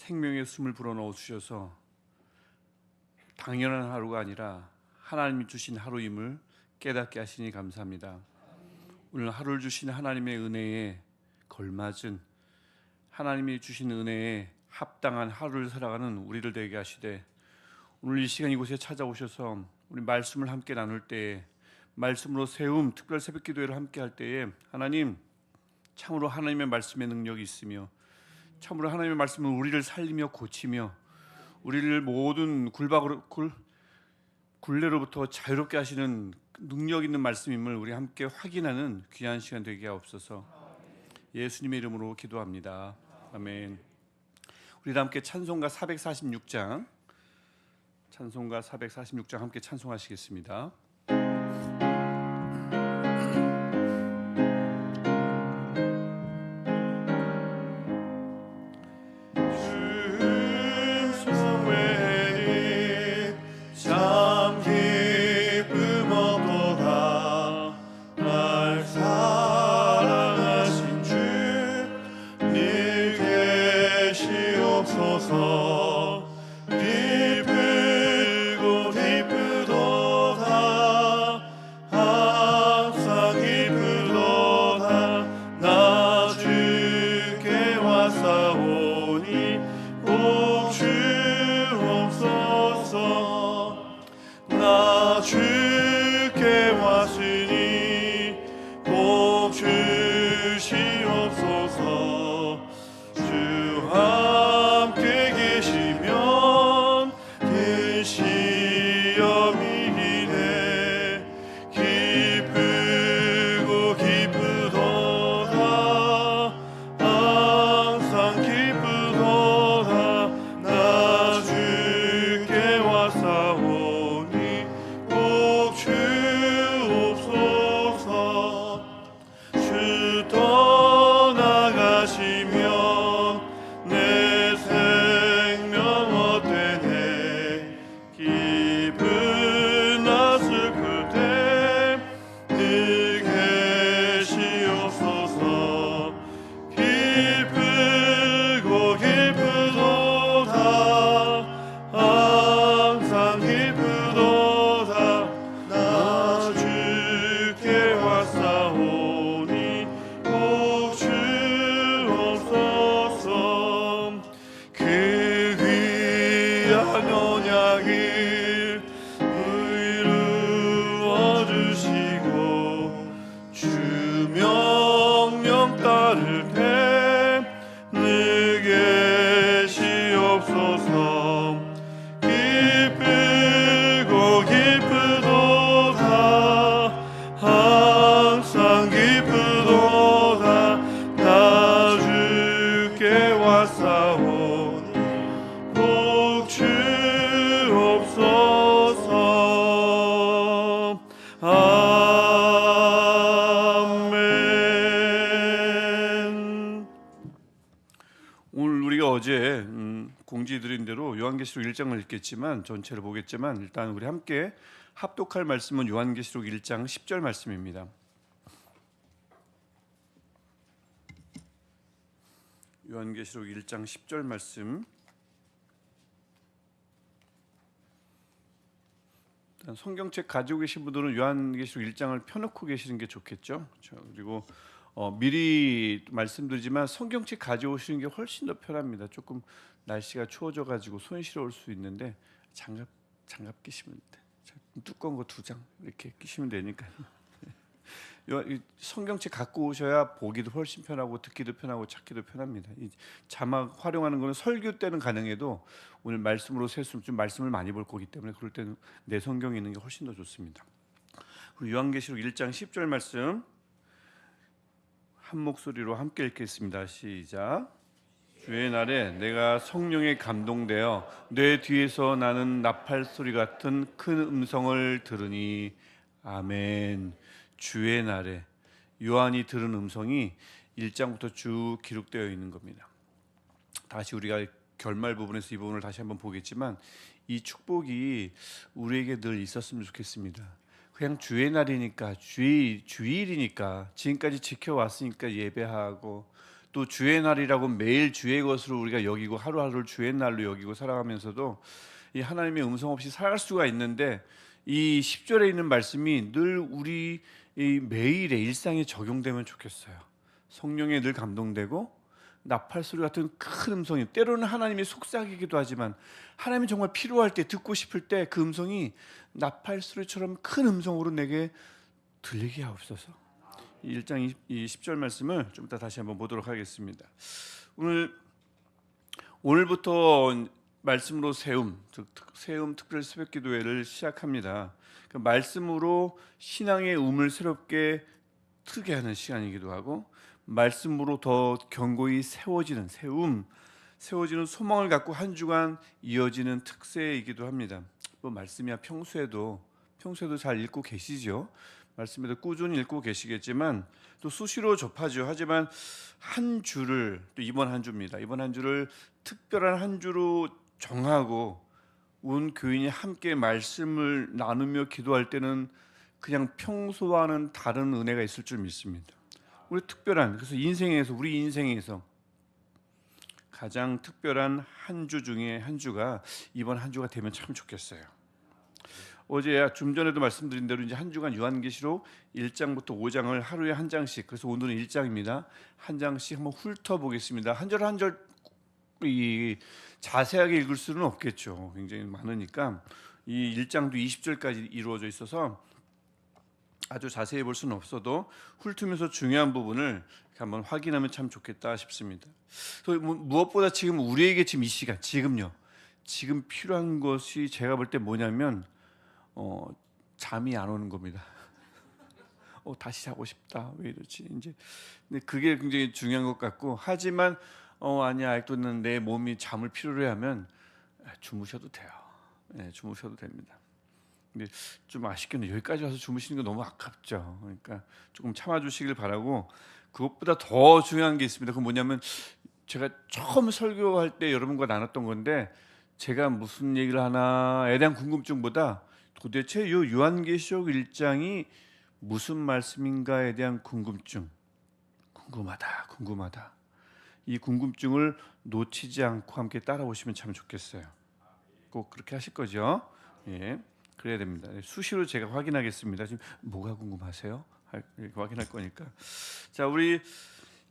생명의 숨을 불어넣어 주셔서 당연한 하루가 아니라 하나님이 주신 하루임을 깨닫게 하시니 감사합니다. 오늘 하루를 주신 하나님의 은혜에 걸맞은, 하나님이 주신 은혜에 합당한 하루를 살아가는 우리를 되게 하시되, 오늘 이 시간 이곳에 찾아오셔서 우리 말씀을 함께 나눌 때에, 말씀으로 세움 특별 새벽 기도회를 함께 할 때에 하나님, 참으로 하나님의 말씀의 능력이 있으며 참으로 하나님의 말씀은 우리를 살리며 고치며 우리를 모든 굴레로부터 자유롭게 하시는 능력 있는 말씀임을 우리 함께 확인하는 귀한 시간 되게 하옵소서. 예수님의 이름으로 기도합니다. 아멘. 우리 함께 찬송가 446장 함께 찬송하시겠습니다. 어제 공지드린 대로 요한계시록 1장을 읽겠지만 전체를 보겠지만 일단 우리 함께 합독할 말씀은 요한계시록 1장 10절 말씀입니다. 요한계시록 1장 10절 말씀. 일단 성경책 가지고 계신 분들은 요한계시록 1장을 펴놓고 계시는 게 좋겠죠. 그리고 미리 말씀드리지만 성경책 가져오시는 게 훨씬 더 편합니다. 조금 날씨가 추워져 가지고 손이 시려울 수 있는데 장갑 끼시면 돼. 두꺼운 거 2장 이렇게 끼시면 되니까. 성경책 갖고 오셔야 보기도 훨씬 편하고 듣기도 편하고 찾기도 편합니다. 이 자막 활용하는 거는 설교 때는 가능해도 오늘 말씀으로 셀수록 좀 말씀을 많이 볼 거기 때문에 그럴 때는 내 성경에 있는 게 훨씬 더 좋습니다. 요한계시록 1장 10절 말씀 한 목소리로 함께 읽겠습니다. 시작. 주의 날에 내가 성령에 감동되어 내 뒤에서 나는 나팔 소리 같은 큰 음성을 들으니. 아멘. 주의 날에 요한이 들은 음성이 1장부터 쭉 기록되어 있는 겁니다. 다시 우리가 결말 부분에서 이 부분을 다시 한번 보겠지만 이 축복이 우리에게 늘 있었으면 좋겠습니다. 그냥 주의 날이니까 주일이니까 지금까지 지켜왔으니까 예배하고 또 주의 날이라고 매일 주의 것으로 우리가 여기고 하루하루를 주의 날로 여기고 살아가면서도 이 하나님의 음성 없이 살아갈 수가 있는데, 이 10절에 있는 말씀이 늘 우리 이 매일의 일상에 적용되면 좋겠어요. 성령에 늘 감동되고 나팔 소리 같은 큰 음성이, 때로는 하나님의 속삭이기도 하지만 하나님이 정말 필요할 때, 듣고 싶을 때 그 음성이 나팔 소리처럼 큰 음성으로 내게 들리게 하옵소서. 1장 10절 말씀을 좀 이따 다시 한번 보도록 하겠습니다. 오늘부터 말씀으로 세움 특별 새벽기도회를 시작합니다. 그 말씀으로 신앙의 음을 새롭게 트게 하는 시간이기도 하고, 말씀으로 더 견고히 세워지는 세워지는 소망을 갖고 한 주간 이어지는 특세이기도 합니다. 뭐 말씀이야 평소에도 잘 읽고 계시죠. 말씀에도 꾸준히 읽고 계시겠지만 또 수시로 접하죠. 하지만 한 주를, 또 이번 한 주입니다. 이번 한 주를 특별한 한 주로 정하고 온 교인이 함께 말씀을 나누며 기도할 때는 그냥 평소와는 다른 은혜가 있을 줄 믿습니다. 우리 특별한, 그래서 우리 인생에서 가장 특별한 한 주 중에 한 주가 이번 한 주가 되면 참 좋겠어요. 어제 좀 전에도 말씀드린 대로 이제 한 주간 요한계시록 1장부터 5장을 하루에 한 장씩, 그래서 오늘은 1장입니다. 한 장씩 한번 훑어보겠습니다. 한 절 한 절 자세하게 읽을 수는 없겠죠. 굉장히 많으니까 이 1장도 20절까지 이루어져 있어서 아주 자세히 볼 수는 없어도 훑으면서 중요한 부분을 한번 확인하면 참 좋겠다 싶습니다. 무엇보다 지금 우리에게 지금 이 시간, 지금 필요한 것이 제가 볼 때 뭐냐면 잠이 안 오는 겁니다. 다시 자고 싶다. 왜 이러지? 이제 근데 그게 굉장히 중요한 것 같고, 하지만 아니야, 아직도는 내 몸이 잠을 필요로 하면 주무셔도 돼요. 네, 주무셔도 됩니다. 근데 좀 아쉽게는 여기까지 와서 주무시는 거 너무 아깝죠. 그러니까 조금 참아주시길 바라고, 그것보다 더 중요한 게 있습니다. 그건 뭐냐면, 제가 처음 설교할 때 여러분과 나눴던 건데, 제가 무슨 얘기를 하나에 대한 궁금증보다 도대체 이 요한계시록 1장이 무슨 말씀인가에 대한 궁금하다. 이 궁금증을 놓치지 않고 함께 따라오시면 참 좋겠어요. 꼭 그렇게 하실 거죠? 예, 그래야 됩니다. 수시로 제가 확인하겠습니다. 지금 뭐가 궁금하세요? 이렇게 확인할 거니까. 자, 우리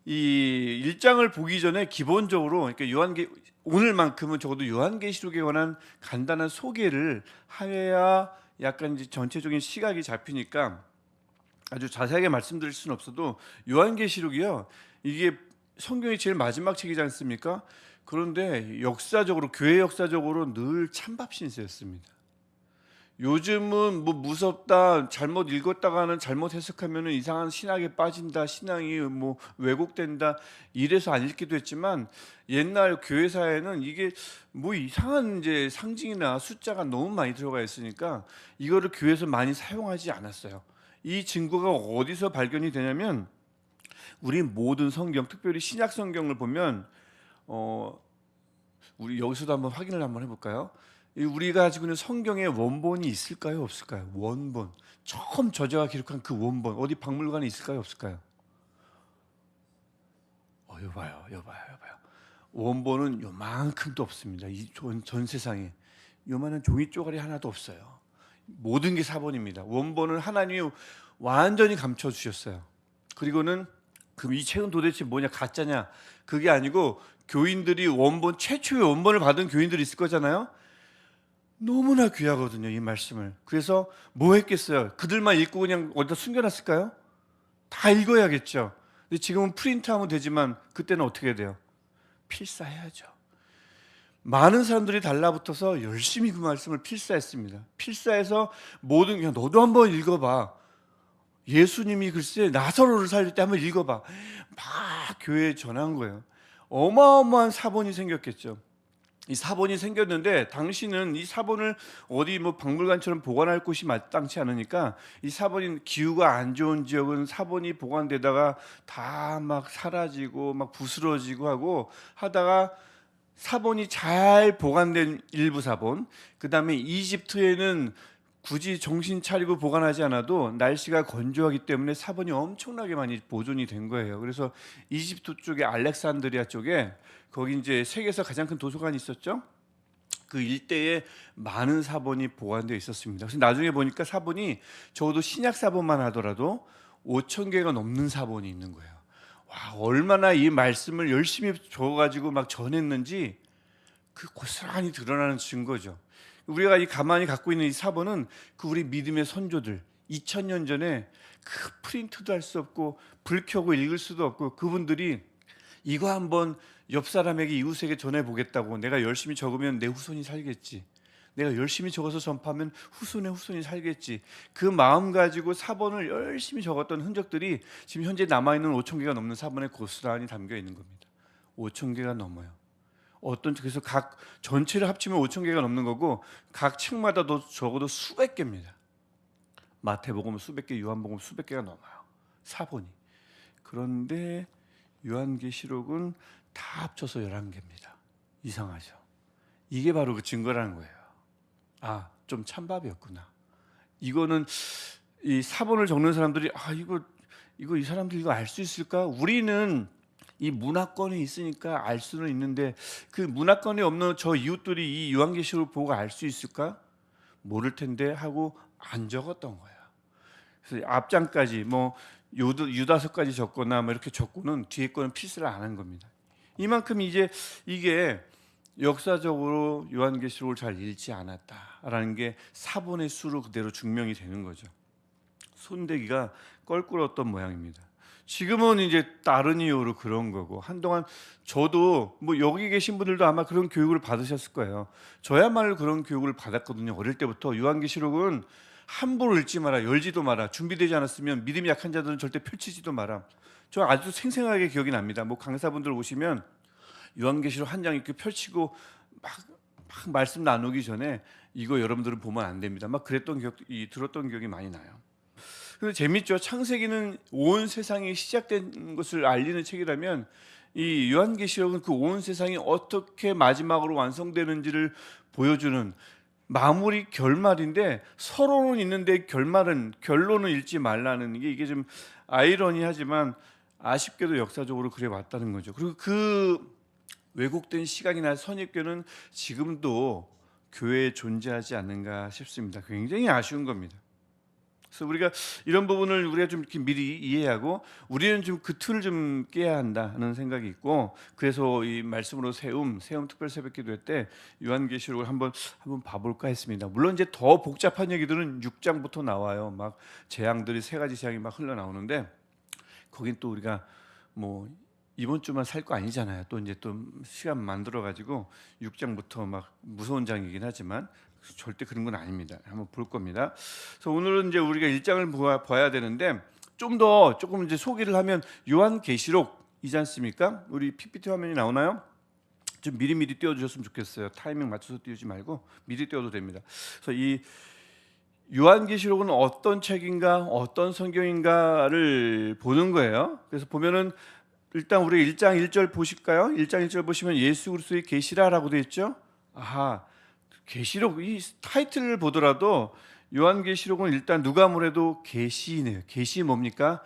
이 1장을 보기 전에 기본적으로, 그러니까 오늘만큼은 적어도 요한계시록에 관한 간단한 소개를 해야 약간 이제 전체적인 시각이 잡히니까 아주 자세하게 말씀드릴 수는 없어도, 요한계시록이요, 이게 성경의 제일 마지막 책이지 않습니까? 그런데 교회 역사적으로 늘 찬밥 신세였습니다. 요즘은 뭐 무섭다, 잘못 읽었다가는 잘못 해석하면 이상한 신학에 빠진다, 신앙이 뭐 왜곡된다, 이래서 안 읽기도 했지만, 옛날 교회사에는 이게 뭐 이상한 이제 상징이나 숫자가 너무 많이 들어가 있으니까 이거를 교회에서 많이 사용하지 않았어요. 이 증거가 어디서 발견이 되냐면, 우리 모든 성경, 특별히 신약 성경을 보면 우리 여기서도 한번 확인을 한번 해볼까요? 우리가 가지고 있는 성경의 원본이 있을까요, 없을까요? 원본, 처음 저자가 기록한 그 원본, 어디 박물관에 있을까요, 없을까요? 여봐요. 원본은 요만큼도 없습니다. 이 전 세상에 요만한 종이 쪼가리 하나도 없어요. 모든 게 사본입니다. 원본을 하나님이 완전히 감춰 주셨어요. 그리고는 그럼 이 책은 도대체 뭐냐, 가짜냐? 그게 아니고, 교인들이 최초의 원본을 받은 교인들이 있을 거잖아요. 너무나 귀하거든요, 이 말씀을. 그래서 뭐 했겠어요? 그들만 읽고 그냥 어디다 숨겨놨을까요? 다 읽어야겠죠. 근데 지금은 프린트하면 되지만 그때는 어떻게 돼요? 필사해야죠. 많은 사람들이 달라붙어서 열심히 그 말씀을 필사했습니다. 필사해서 그냥 너도 한번 읽어봐. 예수님이 글쎄 나사로를 살릴 때 한번 읽어봐. 막 교회에 전한 거예요. 어마어마한 사본이 생겼겠죠. 이 사본이 생겼는데, 당시는 이 사본을 어디 뭐 박물관처럼 보관할 곳이 마땅치 않으니까, 이 사본이 기후가 안 좋은 지역은 사본이 보관되다가 다 막 사라지고 막 부스러지고 하다가 사본이 잘 보관된 일부 사본, 그 다음에 이집트에는 굳이 정신 차리고 보관하지 않아도 날씨가 건조하기 때문에 사본이 엄청나게 많이 보존이 된 거예요. 그래서 이집트 쪽에 알렉산드리아 쪽에 거기 이제 세계에서 가장 큰 도서관이 있었죠. 그 일대에 많은 사본이 보관되어 있었습니다. 그래서 나중에 보니까 사본이 적어도 신약 사본만 하더라도 5천 개가 넘는 사본이 있는 거예요. 와, 얼마나 이 말씀을 열심히 적어가지고 막 전했는지 그 고스란히 드러나는 증거죠. 우리가 이 가만히 갖고 있는 이 사본은 그 우리 믿음의 선조들 2000년 전에 그 프린트도 할 수 없고 불 켜고 읽을 수도 없고 그분들이 이거 한번 옆 사람에게 이웃에게 전해 보겠다고 내가 열심히 적으면 내 후손이 살겠지. 내가 열심히 적어서 전파하면 후손의 후손이 살겠지. 그 마음 가지고 사본을 열심히 적었던 흔적들이 지금 현재 남아있는 5천 개가 넘는 사본에 고스란히 담겨 있는 겁니다. 5천 개가 넘어요. 그래서 각 전체를 합치면 5천 개가 넘는 거고 각 층마다도 적어도 수백 개입니다. 마태복음 수백 개, 요한복음 수백 개가 넘어요. 사본이. 그런데 요한계시록은 다 합쳐서 11개입니다. 이상하죠. 이게 바로 그 증거라는 거예요. 아, 좀 찬밥이었구나. 이거는 이 사본을 적는 사람들이 이거 이 사람들 이거 알 수 있을까? 우리는 이 문화권이 있으니까 알 수는 있는데 그 문화권이 없는 저 이웃들이 이 요한계시록을 보고 알 수 있을까? 모를 텐데 하고 안 적었던 거야. 그래서 앞장까지 뭐 유다서까지 적거나 뭐 이렇게 적고는 뒤에 거는 필사를 안 한 겁니다. 이만큼 이제 이게 역사적으로 요한계시록을 잘 읽지 않았다라는 게 사본의 수로 그대로 증명이 되는 거죠. 손대기가 껄끄러웠던 모양입니다. 지금은 이제 다른 이유로 그런 거고 한동안 저도 뭐 여기 계신 분들도 아마 그런 교육을 받으셨을 거예요. 저야말로 그런 교육을 받았거든요. 어릴 때부터 요한계시록은 함부로 읽지 마라, 열지도 마라, 준비되지 않았으면 믿음이 약한 자들은 절대 펼치지도 마라. 저 아주 생생하게 기억이 납니다. 뭐 강사분들 오시면 요한계시록 한 장 이렇게 펼치고 막 말씀 나누기 전에 이거 여러분들은 보면 안 됩니다. 막 들었던 기억이 많이 나요. 근데 재밌죠. 창세기는 온 세상이 시작된 것을 알리는 책이라면 이 요한계시록은 그 온 세상이 어떻게 마지막으로 완성되는지를 보여주는 마무리 결말인데 서론은 있는데 결론은 읽지 말라는 이게 좀 아이러니하지만 아쉽게도 역사적으로 그래 왔다는 거죠. 그리고 그 왜곡된 시각이나 선입견은 지금도 교회에 존재하지 않는가 싶습니다. 굉장히 아쉬운 겁니다. 그래서 우리가 이런 부분을 우리가 좀 이렇게 미리 이해하고 우리는 좀 그 틀을 좀 깨야 한다는 생각이 있고 그래서 이 말씀으로 세움 특별 새벽기도 때 요한계시록을 한번 봐볼까 했습니다. 물론 이제 더 복잡한 얘기들은 6장부터 나와요. 막 재앙들이 3가지 재앙이 막 흘러나오는데 거긴 또 우리가 뭐 이번 주만 살 거 아니잖아요. 또 이제 또 시간 만들어 가지고 6장부터 막 무서운 장이긴 하지만 절대 그런 건 아닙니다. 한번 볼 겁니다. 그래서 오늘은 이제 우리가 1장을 봐야 되는데 조금 이제 소개를 하면 요한계시록이지 않습니까? 우리 PPT 화면이 나오나요? 좀 미리 띄워주셨으면 좋겠어요. 타이밍 맞춰서 띄우지 말고 미리 띄워도 됩니다. 그래서 이 요한계시록은 어떤 책인가, 어떤 성경인가를 보는 거예요. 그래서 보면은 일단 우리 1장 1절 보실까요? 1장 1절 보시면 예수 그리스도의 계시라라고 되어 있죠. 계시록 이 타이틀을 보더라도 요한계시록은 일단 누가 뭐래도 계시네요. 계시 뭡니까?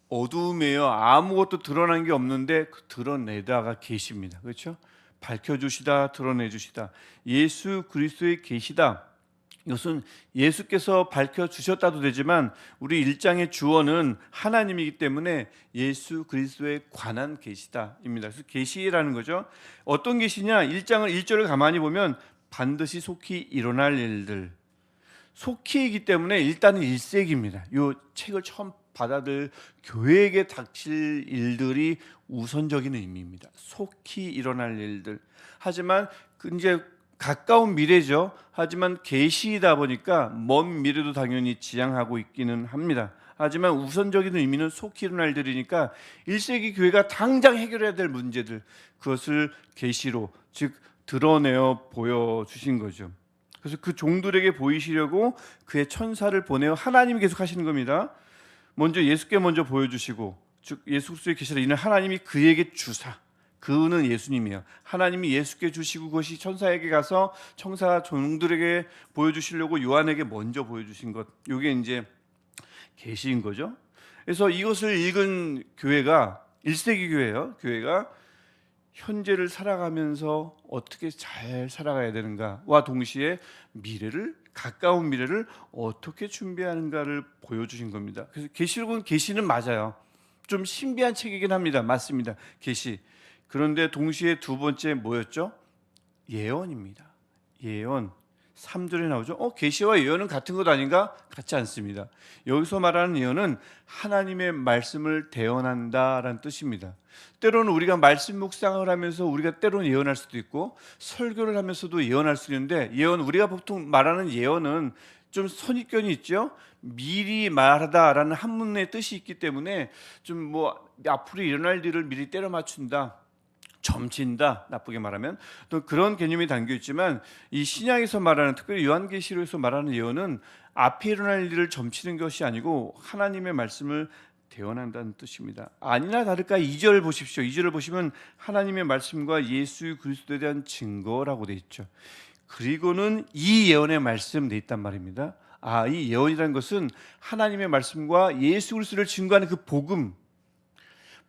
어두움이에요. 아무것도 드러난 게 없는데 드러내다가 계시입니다. 그렇죠? 밝혀주시다, 드러내주시다. 예수 그리스도의 계시다. 이것은 예수께서 밝혀주셨다도 되지만 우리 1장의 주어는 하나님이기 때문에 예수 그리스도에 관한 계시다입니다. 그래서 계시라는 거죠. 어떤 계시냐? 1장을 1절을 가만히 보면 반드시 속히 일어날 일들, 속히이기 때문에 일단은 일색입니다. 이 책을 처음 받아들 교회에게 닥칠 일들이 우선적인 의미입니다. 속히 일어날 일들. 하지만 이제 가까운 미래죠. 하지만 계시이다 보니까 먼 미래도 당연히 지향하고 있기는 합니다. 하지만 우선적인 의미는 속히 일어날 일들이니까 1세기 교회가 당장 해결해야 될 문제들, 그것을 계시로 즉 드러내어 보여주신 거죠. 그래서 그 종들에게 보이시려고 그의 천사를 보내어 하나님이 계속 하시는 겁니다. 먼저 예수께 먼저 보여주시고 즉 예수 그리스도의 계시라 이는 하나님이 그에게 주사 그는 예수님이에요. 하나님이 예수께 주시고 그것이 천사에게 가서 천사 종들에게 보여주시려고 요한에게 먼저 보여주신 것, 이게 이제 계시인 거죠. 그래서 이것을 읽은 교회가 1세기 교회예요. 교회가 현재를 살아가면서 어떻게 잘 살아가야 되는가와 동시에 가까운 미래를 어떻게 준비하는가를 보여주신 겁니다. 그래서 계시록은 계시는 맞아요. 좀 신비한 책이긴 합니다. 맞습니다. 계시. 그런데 동시에 두 번째 뭐였죠? 예언입니다. 예언. 3절에 나오죠. 계시와 예언은 같은 것 아닌가? 같지 않습니다. 여기서 말하는 예언은 하나님의 말씀을 대언한다라는 뜻입니다. 때로는 우리가 말씀 묵상을 하면서 우리가 때로는 예언할 수도 있고 설교를 하면서도 예언할 수 있는데, 우리가 보통 말하는 예언은 좀 선입견이 있죠. 미리 말하다라는 한문의 뜻이 있기 때문에 좀 앞으로 일어날 일을 미리 때려 맞춘다, 점친다, 나쁘게 말하면 또 그런 개념이 담겨 있지만, 이 신약에서 말하는, 특별히 요한계시록에서 말하는 예언은 앞에 일어날 일을 점치는 것이 아니고 하나님의 말씀을 대언한다는 뜻입니다. 아니나 다를까 2절 보십시오. 2절을 보시면 하나님의 말씀과 예수 그리스도에 대한 증거라고 되어 있죠. 그리고는 이 예언의 말씀 돼 있단 말입니다. 이 예언이라는 것은 하나님의 말씀과 예수 그리스도를 증거하는 그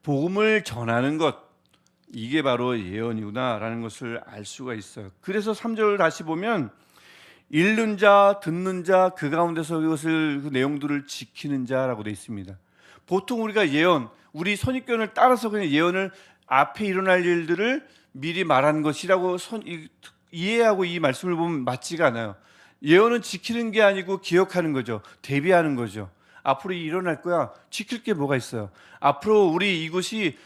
복음을 전하는 것, 이게 바로 예언이구나라는 것을 알 수가 있어요. 그래서 3절 다시 보면 읽는 자, 듣는 자, 그 가운데서 그 내용들을 지키는 자라고 되어 있습니다. 보통 우리가 우리 선입견을 따라서 그냥 예언을 앞에 일어날 일들을 미리 말하는 것이라고 이해하고 이 말씀을 보면 맞지가 않아요. 예언은 지키는 게 아니고 기억하는 거죠. 대비하는 거죠. 앞으로 일어날 거야. 지킬 게 뭐가 있어요? 앞으로 우리 이곳이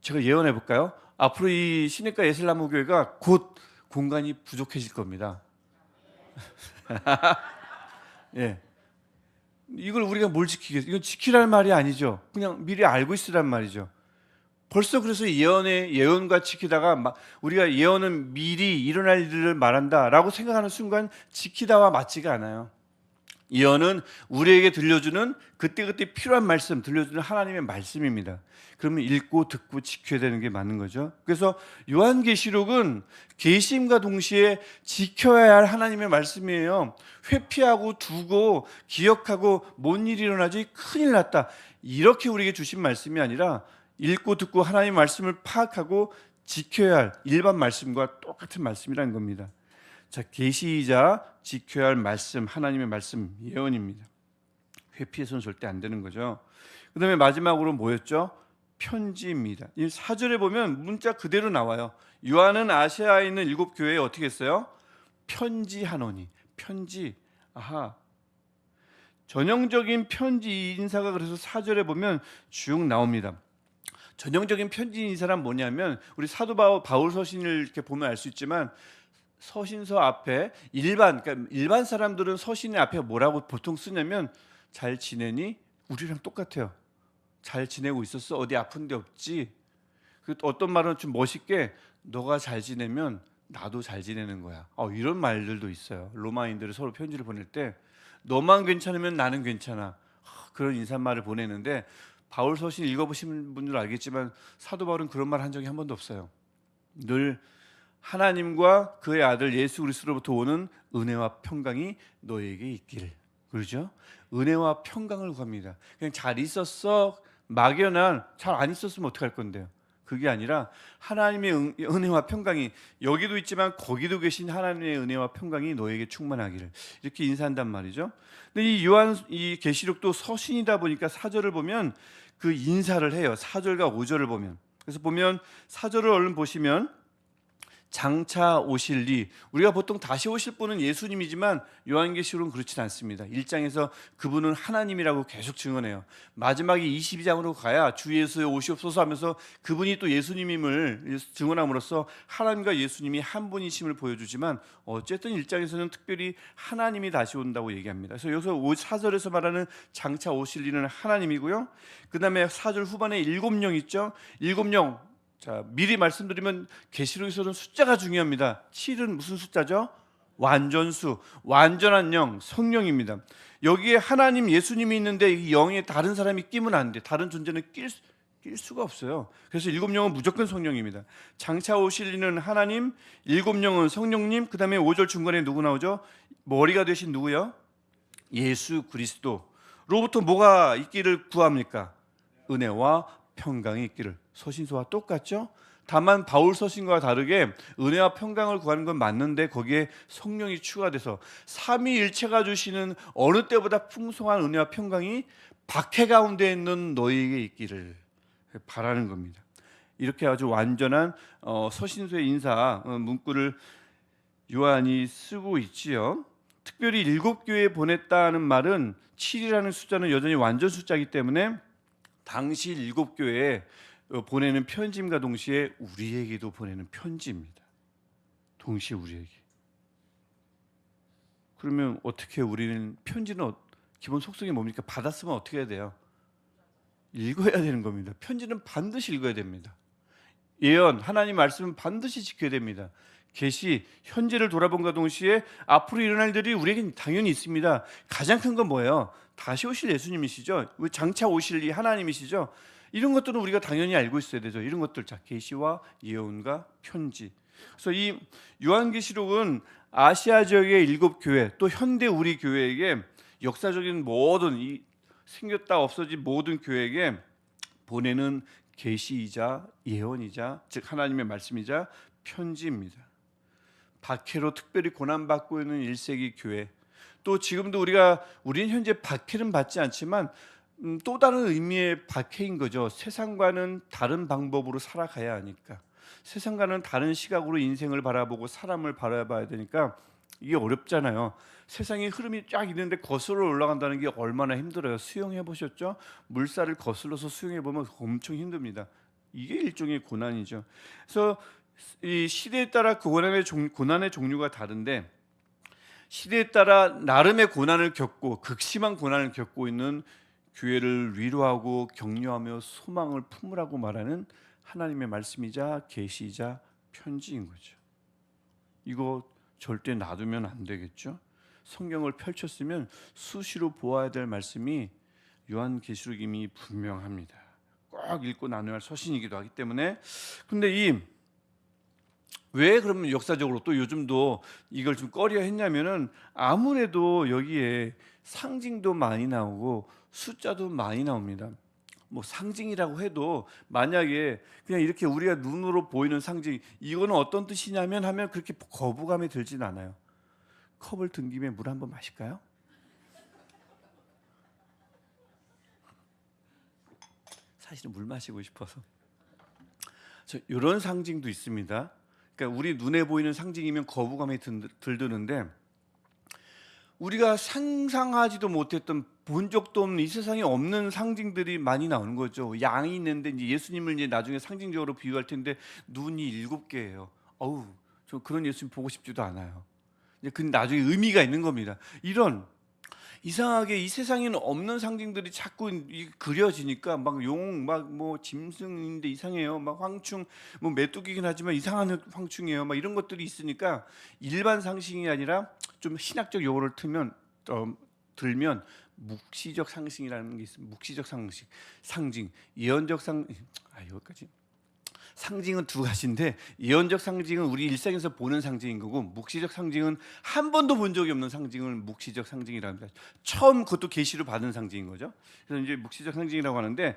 제가 예언해 볼까요? 앞으로 이 시내가 예슬라무 교회가 곧 공간이 부족해질 겁니다. 예. 이걸 우리가 뭘 지키겠어요? 이건 지키라는 말이 아니죠. 그냥 미리 알고 있으란 말이죠. 벌써 그래서 예언과 지키다가 우리가 예언은 미리 일어날 일을 말한다라고 생각하는 순간 지키다와 맞지가 않아요. 예언은 우리에게 들려주는 그때그때 필요한 말씀, 들려주는 하나님의 말씀입니다. 그러면 읽고 듣고 지켜야 되는 게 맞는 거죠. 그래서 요한계시록은 계심과 동시에 지켜야 할 하나님의 말씀이에요. 회피하고 두고 기억하고 뭔 일이 일어나지 큰일 났다, 이렇게 우리에게 주신 말씀이 아니라 읽고 듣고 하나님의 말씀을 파악하고 지켜야 할 일반 말씀과 똑같은 말씀이라는 겁니다. 자, 계시이자 지켜야 할 말씀, 하나님의 말씀, 예언입니다. 회피해서는 절대 안 되는 거죠. 그 다음에 마지막으로 뭐였죠? 편지입니다. 이 4절에 보면 문자 그대로 나와요. 요한은 아시아에 있는 7교회에 어떻게 했어요? 편지하노니. 편지. 전형적인 편지 인사가 그래서 4절에 보면 쭉 나옵니다. 전형적인 편지 인사란 뭐냐면, 우리 사도 바울 서신을 이렇게 보면 알 수 있지만, 서신서 앞에 일반 사람들은 서신의 앞에 뭐라고 보통 쓰냐면, 잘 지내니? 우리랑 똑같아요. 잘 지내고 있었어? 어디 아픈 데 없지? 어떤 말은 좀 멋있게, 너가 잘 지내면 나도 잘 지내는 거야. 이런 말들도 있어요. 로마인들이 서로 편지를 보낼 때 너만 괜찮으면 나는 괜찮아, 그런 인사말을 보내는데, 바울 서신 읽어보신 분들 알겠지만 사도 바울은 그런 말 한 적이 한 번도 없어요. 늘 하나님과 그의 아들 예수 그리스도로부터 오는 은혜와 평강이 너에게 있기를. 그러죠? 은혜와 평강을 구합니다. 그냥 잘 있었어, 막연한 잘 안 있었으면 어떡할 건데요? 그게 아니라 하나님의 은혜와 평강이, 여기도 있지만 거기도 계신 하나님의 은혜와 평강이 너에게 충만하기를, 이렇게 인사한단 말이죠. 근데 이 계시록도 서신이다 보니까 4절을 보면 그 인사를 해요. 4절과 5절을 보면. 그래서 보면 4절을 얼른 보시면, 장차 오실 우리가 보통 다시 오실 분은 예수님이지만 요한계시록은 그렇진 않습니다. 1장에서 그분은 하나님이라고 계속 증언해요. 마지막에 22장으로 가야 주 예수여 오시옵소서 하면서 그분이 또 예수님임을 증언함으로써 하나님과 예수님이 한 분이심을 보여주지만, 어쨌든 1장에서는 특별히 하나님이 다시 온다고 얘기합니다. 그래서 여기서 4절에서 말하는 장차 오실 이는 하나님이고요. 그 다음에 4절 후반에 7령 있죠. 7령, 자, 미리 말씀드리면 계시록에서는 숫자가 중요합니다. 7은 무슨 숫자죠? 완전수, 완전한 영, 성령입니다. 여기에 하나님, 예수님이 있는데 이 영에 다른 사람이 끼면 안 돼. 다른 존재는 낄 수가 없어요. 그래서 7영은 무조건 성령입니다. 장차 오실 이는 하나님, 7영은 성령님, 그 다음에 5절 중간에 누구 나오죠? 머리가 되신 누구요? 예수 그리스도로부터 뭐가 있기를 구합니까? 은혜와 평강이 있기를. 서신서와 똑같죠? 다만 바울 서신과 다르게 은혜와 평강을 구하는 건 맞는데 거기에 성령이 추가돼서 삼위일체가 주시는 어느 때보다 풍성한 은혜와 평강이 박해 가운데 있는 너희에게 있기를 바라는 겁니다. 이렇게 아주 완전한 서신서의 인사 문구를 요한이 쓰고 있지요. 특별히 7교회에 보냈다는 말은 7이라는 숫자는 여전히 완전 숫자이기 때문에 당시 7교회에 보내는 편지임과 동시에 우리에게도 보내는 편지입니다. 동시에 우리에게. 그러면 어떻게 우리는 편지는 기본 속성이 뭡니까? 받았으면 어떻게 해야 돼요? 읽어야 되는 겁니다. 편지는 반드시 읽어야 됩니다. 예언, 하나님 말씀은 반드시 지켜야 됩니다. 계시, 현재를 돌아본과 동시에 앞으로 일어날 일들이 우리에겐 당연히 있습니다. 가장 큰 건 뭐예요? 다시 오실 예수님이시죠. 장차 오실 이 하나님이시죠. 이런 것들은 우리가 당연히 알고 있어야 되죠. 이런 것들, 자, 계시와 예언과 편지. 그래서 이 요한계시록은 아시아 지역의 7교회, 또 현대 우리 교회에게 역사적인 모든 이 생겼다 없어진 모든 교회에게 보내는 계시이자 예언이자 즉 하나님의 말씀이자 편지입니다. 박해로 특별히 고난받고 있는 1세기 교회, 또 지금도 우리는 현재 박해는 받지 않지만 또 다른 의미의 박해인 거죠. 세상과는 다른 방법으로 살아가야 하니까, 세상과는 다른 시각으로 인생을 바라보고 사람을 바라봐야 되니까 이게 어렵잖아요. 세상의 흐름이 쫙 있는데 거슬러 올라간다는 게 얼마나 힘들어요. 수영해 보셨죠? 물살을 거슬러서 수영해 보면 엄청 힘듭니다. 이게 일종의 고난이죠. 그래서 이 시대에 따라 그 고난의 종류가 다른데, 시대에 따라 나름의 고난을 겪고 극심한 고난을 겪고 있는 교회를 위로하고 격려하며 소망을 품으라고 말하는 하나님의 말씀이자 계시이자 편지인 거죠. 이거 절대 놔두면 안 되겠죠. 성경을 펼쳤으면 수시로 보아야 될 말씀이 요한계시록임이 분명합니다. 꼭 읽고 나눠야 할 서신이기도 하기 때문에. 근데 왜 그러면 역사적으로 또 요즘도 이걸 좀 꺼려 했냐면은 아무래도 여기에 상징도 많이 나오고 숫자도 많이 나옵니다. 뭐 상징이라고 해도 만약에 그냥 이렇게 우리가 눈으로 보이는 상징, 이거는 어떤 뜻이냐면 하면 그렇게 거부감이 들진 않아요. 컵을 든 김에 물 한번 마실까요? 사실은 물 마시고 싶어서. 이런 상징도 있습니다. 그러니까 우리 눈에 보이는 상징이면 거부감이 들드는데, 우리가 상상하지도 못했던 본 적도 없는 이 세상에 없는 상징들이 많이 나오는 거죠. 양이 있는데 이제 예수님을 이제 나중에 상징적으로 비유할 텐데 눈이 7개예요. 어우, 저 그런 예수님 보고 싶지도 않아요. 그 나중에 의미가 있는 겁니다. 이런 이상하게 이 세상에는 없는 상징들이 자꾸 그려지니까 막 용, 막 뭐 짐승인데 이상해요. 막 황충, 뭐 메뚜기긴 하지만 이상한 황충이에요. 막 이런 것들이 있으니까 일반 상징이 아니라 좀 신학적 용어를 들면 묵시적 상징이라는 게 있습니다. 묵시적 상징, 예언적 여기까지. 상징은 두 가지인데, 예언적 상징은 우리 일상에서 보는 상징인 거고, 묵시적 상징은 한 번도 본 적이 없는 상징을 묵시적 상징이라고 합니다. 처음 그것도 계시로 받은 상징인 거죠. 그래서 이제 묵시적 상징이라고 하는데,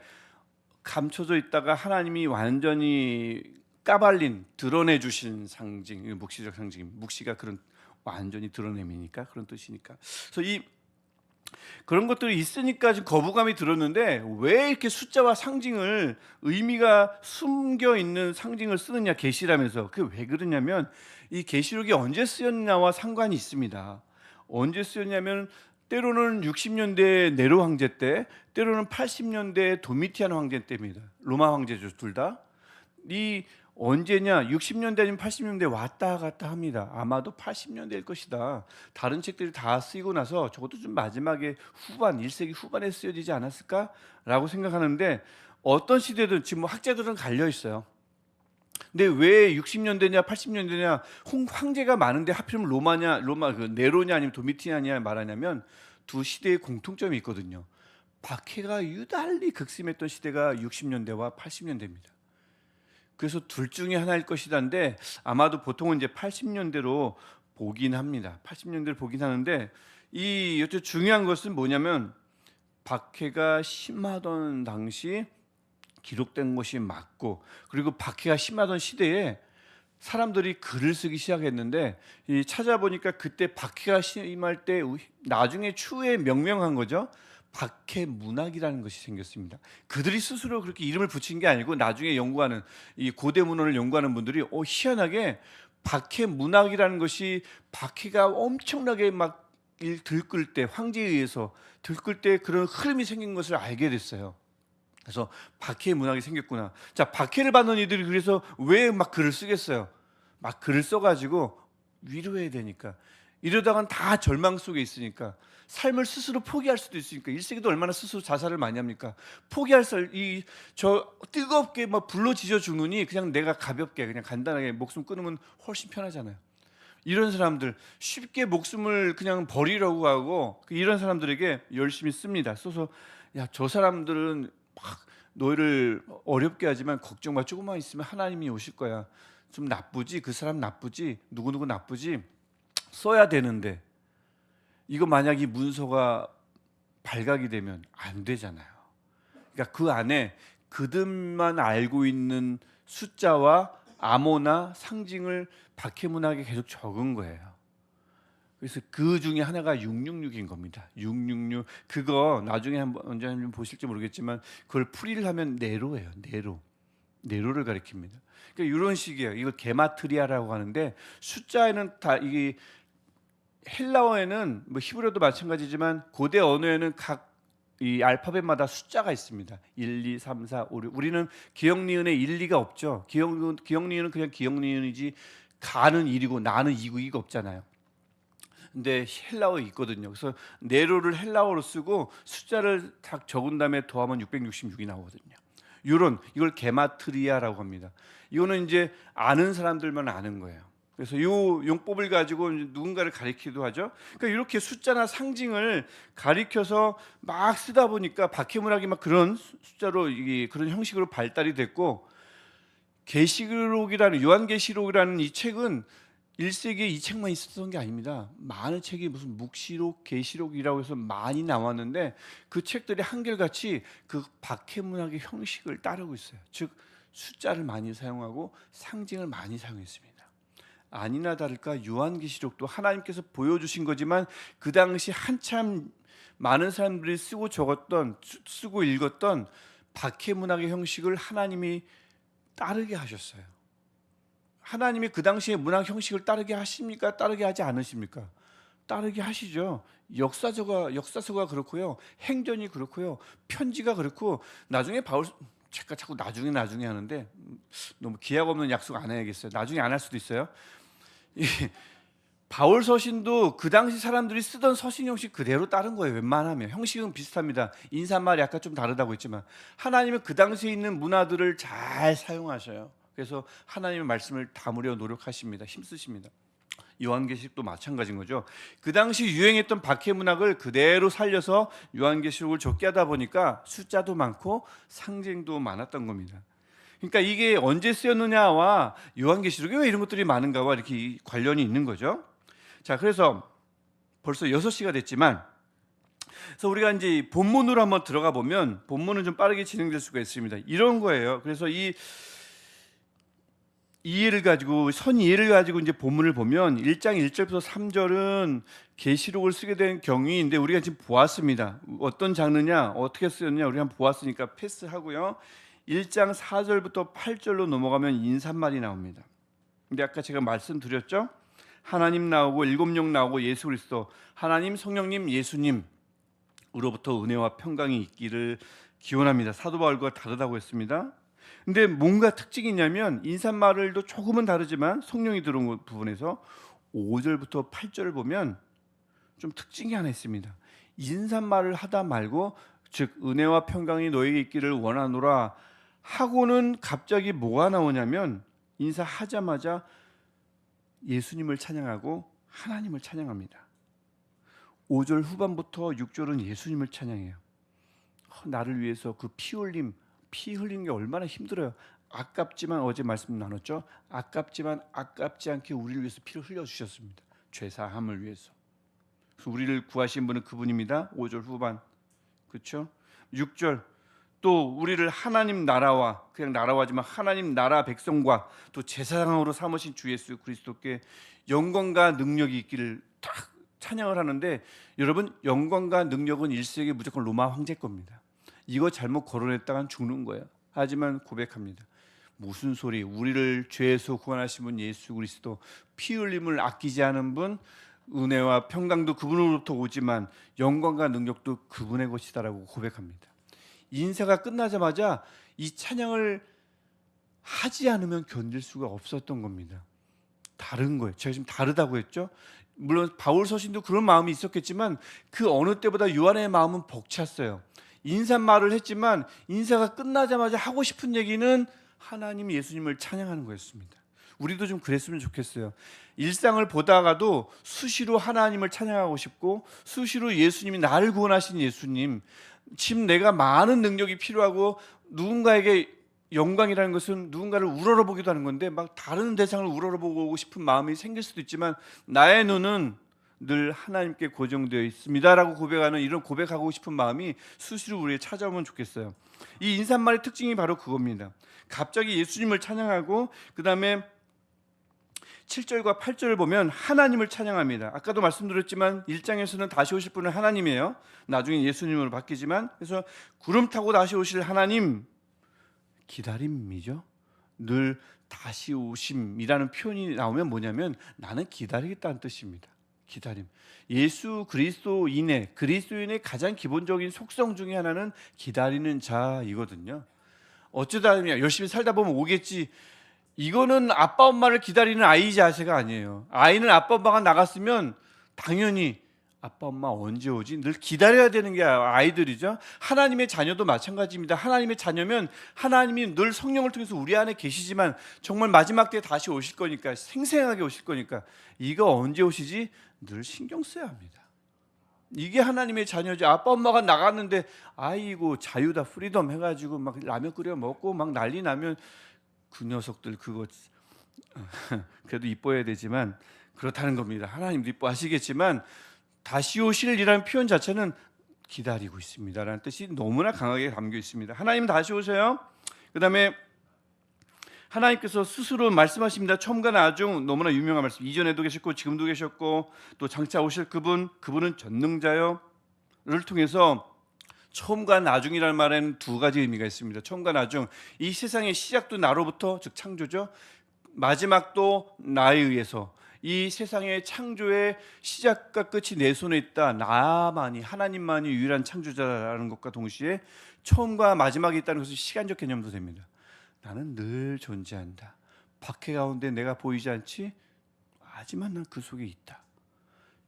감춰져 있다가 하나님이 완전히 까발린 드러내 주신 상징, 묵시적 상징. 묵시가 그런 완전히 드러냄이니까, 그런 뜻이니까. 그래서 그런 것들이 있으니까 지금 거부감이 들었는데, 왜 이렇게 숫자와 상징을, 의미가 숨겨 있는 상징을 쓰느냐, 계시라면서. 그게 왜 그러냐면 이 계시록이 언제 쓰였냐와 상관이 있습니다. 언제 쓰였냐면 때로는 60년대 네로 황제 때, 때로는 80년대 도미티안 황제 때입니다. 로마 황제죠, 둘 다. 언제냐? 60년대 아니면 80년대 왔다 갔다 합니다. 아마도 80년대일 것이다. 다른 책들이 다 쓰이고 나서 저것도 좀 마지막에 1세기 후반에 쓰여지지 않았을까라고 생각하는데, 어떤 시대든 지금 학자들은 갈려 있어요. 근데 왜 60년대냐 80년대냐 황제가 많은데 하필이면 로마 네로냐 아니면 도미티안이냐 말하냐면 두 시대의 공통점이 있거든요. 박해가 유달리 극심했던 시대가 60년대와 80년대입니다. 그래서 둘 중에 하나일 것이다인데 아마도 보통은 이제 80년대로 보긴 합니다. 80년대를 보긴 하는데 이 여태 중요한 것은 뭐냐면 박해가 심하던 당시 기록된 것이 맞고, 그리고 박해가 심하던 시대에 사람들이 글을 쓰기 시작했는데 이 찾아보니까 그때 박해가 심할 때 나중에 추후에 명명한 거죠. 박해 문학이라는 것이 생겼습니다. 그들이 스스로 그렇게 이름을 붙인 게 아니고 나중에 연구하는 이 고대 문헌을 연구하는 분들이 희한하게 박해 문학이라는 것이 박해가 엄청나게 막 들끓을 때, 황제에 의해서 들끓을 때 그런 흐름이 생긴 것을 알게 됐어요. 그래서 박해 문학이 생겼구나. 자, 박해를 받는 이들이 그래서 왜 막 글을 쓰겠어요? 막 글을 써가지고 위로해야 되니까. 이러다간 다 절망 속에 있으니까, 삶을 스스로 포기할 수도 있으니까. 1세기도 얼마나 스스로 자살을 많이 합니까? 포기할 저 뜨겁게 막 불러지져 죽느니 그냥 내가 가볍게 그냥 간단하게 목숨 끊으면 훨씬 편하잖아요. 이런 사람들 쉽게 목숨을 그냥 버리려고 하고 이런 사람들에게 열심히 씁니다. 써서 야, 저 사람들은 막 너희를 어렵게 하지만 걱정 마. 조금만 있으면 하나님이 오실 거야. 좀 나쁘지? 그 사람 나쁘지? 누구누구 나쁘지? 써야 되는데 이거 만약 이 문서가 발각이 되면 안 되잖아요. 그러니까 그 안에 그들만 알고 있는 숫자와 암호나 상징을 박해문학에 계속 적은 거예요. 그래서 그 중에 하나가 666인 겁니다. 666. 그거 나중에 언제 한번 보실지 모르겠지만 그걸 풀이를 하면 네로예요. 네로를 가리킵니다. 그러니까 이런 식이에요. 이걸 게마트리아라고 하는데 숫자에는 다 이게 헬라어에는 뭐 히브리어도 마찬가지지만 고대 언어에는 각 이 알파벳마다 숫자가 있습니다. 1, 2, 3, 4, 5, 6. 우리는 기역 니은에 1, 2가 없죠. 기역 니은은 그냥 기역 니은이지 가는 1이고 나는 2고 이가 없잖아요. 근데 헬라어에 있거든요. 그래서 네로를 헬라어로 쓰고 숫자를 딱 적은 다음에 더하면 666이 나오거든요. 이걸 게마트리아라고 합니다. 이거는 이제 아는 사람들만 아는 거예요. 그래서 이 용법을 가지고 누군가를 가리키기도 하죠. 그러니까 이렇게 숫자나 상징을 가리켜서 막 쓰다 보니까 박해문학이 막 그런 숫자로 그런 형식으로 발달이 됐고, 계시록이라는 요한계시록이라는 이 책은 1세기에 이 책만 있었던 게 아닙니다. 많은 책이 무슨 묵시록, 계시록이라고 해서 많이 나왔는데 그 책들이 한결같이 그 박해문학의 형식을 따르고 있어요. 즉 숫자를 많이 사용하고 상징을 많이 사용했습니다. 아니나 다를까 요한계시록도 하나님께서 보여주신 거지만 그 당시 한참 많은 사람들이 쓰고 읽었던 박해문학의 형식을 하나님이 따르게 하셨어요. 하나님이 그 당시에 문학 형식을 따르게 하십니까? 따르게 하지 않으십니까? 따르게 하시죠. 역사서가 그렇고요, 행전이 그렇고요, 편지가 그렇고. 나중에 제가 자꾸 나중에 하는데 너무 기약 없는 약속 안 해야겠어요. 나중에 안 할 수도 있어요. 바울 서신도 그 당시 사람들이 쓰던 서신 형식 그대로 따른 거예요. 웬만하면 형식은 비슷합니다. 인사말이 약간 좀 다르다고 했지만 하나님은 그 당시에 있는 문화들을 잘 사용하셔요. 그래서 하나님의 말씀을 담으려 노력하십니다. 힘쓰십니다. 요한계시록도 마찬가지인 거죠. 그 당시 유행했던 박해문학을 그대로 살려서 요한계시록을 적게 하다 보니까 숫자도 많고 상징도 많았던 겁니다. 그러니까 이게 언제 쓰였느냐와 요한계시록에 왜 이런 것들이 많은가와 이렇게 관련이 있는 거죠. 자, 그래서 벌써 6시가 됐지만, 그래서 우리가 이제 본문으로 한번 들어가 보면 본문은 좀 빠르게 진행될 수가 있습니다. 이런 거예요. 그래서 이 이해를 가지고 이제 본문을 보면 1장 1절부터 3절은 계시록을 쓰게 된 경위인데 우리가 지금 보았습니다. 어떤 장르냐, 어떻게 쓰였냐 우리 한번 보았으니까 패스하고요. 1장 4절부터 8절로 넘어가면 인사말이 나옵니다. 근데 아까 제가 말씀드렸죠? 하나님 나오고 7명 나오고 예수 그리스도, 하나님, 성령님, 예수님 으로부터 은혜와 평강이 있기를 기원합니다. 사도 바울과 다르다고 했습니다. 근데 뭔가 특징이 있냐면 인사말을도 조금은 다르지만 성령이 들어온 부분에서 5절부터 8절을 보면 좀 특징이 하나 있습니다. 인사말을 하다 말고 즉 은혜와 평강이 너에게 있기를 원하노라 하고는 갑자기 뭐가 나오냐면 인사하자마자 예수님을 찬양하고 하나님을 찬양합니다. 5절 후반부터 6절은 예수님을 찬양해요. 나를 위해서 그 피 흘리는 게 얼마나 힘들어요. 아깝지만 어제 말씀 나눴죠. 아깝지만 아깝지 않게 우리를 위해서 피를 흘려 주셨습니다. 죄 사함을 위해서. 그래서 우리를 구하신 분은 그분입니다. 5절 후반. 그렇죠? 6절 또 우리를 하나님 나라와, 그냥 나라와지만 하나님 나라 백성과 또 제사장으로 삼으신 주 예수 그리스도께 영광과 능력이 있기를 딱 찬양을 하는데, 여러분 영광과 능력은 1세기 무조건 로마 황제 겁니다. 이거 잘못 거론했다간 죽는 거예요. 하지만 고백합니다. 무슨 소리? 우리를 죄에서 구원하신 분 예수 그리스도, 피 흘림을 아끼지 않은 분, 은혜와 평강도 그분으로부터 오지만 영광과 능력도 그분의 것이다라고 고백합니다. 인사가 끝나자마자 이 찬양을 하지 않으면 견딜 수가 없었던 겁니다. 다른 거예요. 제가 지금 다르다고 했죠. 물론 바울 서신도 그런 마음이 있었겠지만 그 어느 때보다 요한의 마음은 벅찼어요. 인사말을 했지만 인사가 끝나자마자 하고 싶은 얘기는 하나님 예수님을 찬양하는 거였습니다. 우리도 좀 그랬으면 좋겠어요. 일상을 보다가도 수시로 하나님을 찬양하고 싶고, 수시로 예수님이 나를 구원하신 예수님, 지금 내가 많은 능력이 필요하고, 누군가에게 영광이라는 것은 누군가를 우러러보기도 하는 건데 막 다른 대상을 우러러보고 싶은 마음이 생길 수도 있지만, 나의 눈은 늘 하나님께 고정되어 있습니다라고 고백하는, 이런 고백하고 싶은 마음이 수시로 우리에게 찾아오면 좋겠어요. 이 인사말의 특징이 바로 그겁니다. 갑자기 예수님을 찬양하고 그 다음에 7절과 8절을 보면 하나님을 찬양합니다. 아까도 말씀드렸지만 1장에서는 다시 오실 분은 하나님이에요. 나중에 예수님으로 바뀌지만, 그래서 구름 타고 다시 오실 하나님, 기다림이죠. 늘 다시 오심이라는 표현이 나오면 뭐냐면 나는 기다리겠다는 뜻입니다. 기다림. 예수 그리스도인의 가장 기본적인 속성 중에 하나는 기다리는 자이거든요. 어쩌다 보면 열심히 살다 보면 오겠지, 이거는 아빠 엄마를 기다리는 아이 자세가 아니에요. 아이는 아빠 엄마가 나갔으면 당연히 아빠 엄마 언제 오지? 늘 기다려야 되는 게 아이들이죠. 하나님의 자녀도 마찬가지입니다. 하나님의 자녀면 하나님이 늘 성령을 통해서 우리 안에 계시지만 정말 마지막 때에 다시 오실 거니까, 생생하게 오실 거니까 이거 언제 오시지? 늘 신경 써야 합니다. 이게 하나님의 자녀죠. 아빠 엄마가 나갔는데 아이고 자유다 프리덤 해가지고 막 라면 끓여 먹고 막 난리 나면 그 녀석들 그거 그래도 이뻐야 되지만 그렇다는 겁니다. 하나님도 이뻐하시겠지만 다시 오실이라는 표현 자체는 기다리고 있습니다라는 뜻이 너무나 강하게 담겨 있습니다. 하나님 다시 오세요. 그 다음에 하나님께서 스스로 말씀하십니다. 처음과 나중, 너무나 유명한 말씀. 이전에도 계셨고 지금도 계셨고 또 장차 오실 그분은 전능자요를 통해서 처음과 나중이라는 말에는 두 가지 의미가 있습니다. 처음과 나중, 이 세상의 시작도 나로부터, 즉 창조죠. 마지막도 나에 의해서. 이 세상의 창조의 시작과 끝이 내 손에 있다. 나만이, 하나님만이 유일한 창조자라는 것과 동시에 처음과 마지막이 있다는 것은 시간적 개념도 됩니다. 나는 늘 존재한다. 박해 가운데 내가 보이지 않지? 하지만 난 그 속에 있다.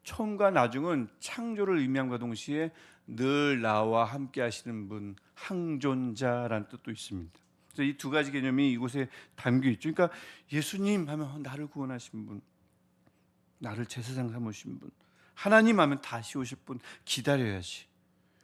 처음과 나중은 창조를 의미함과 동시에 늘 나와 함께 하시는 분, 항존자라는 뜻도 있습니다. 그래서 이 두 가지 개념이 이곳에 담겨 있죠. 그러니까 예수님 하면 나를 구원하신 분, 나를 제사장 삼으신 분, 하나님 하면 다시 오실 분, 기다려야지.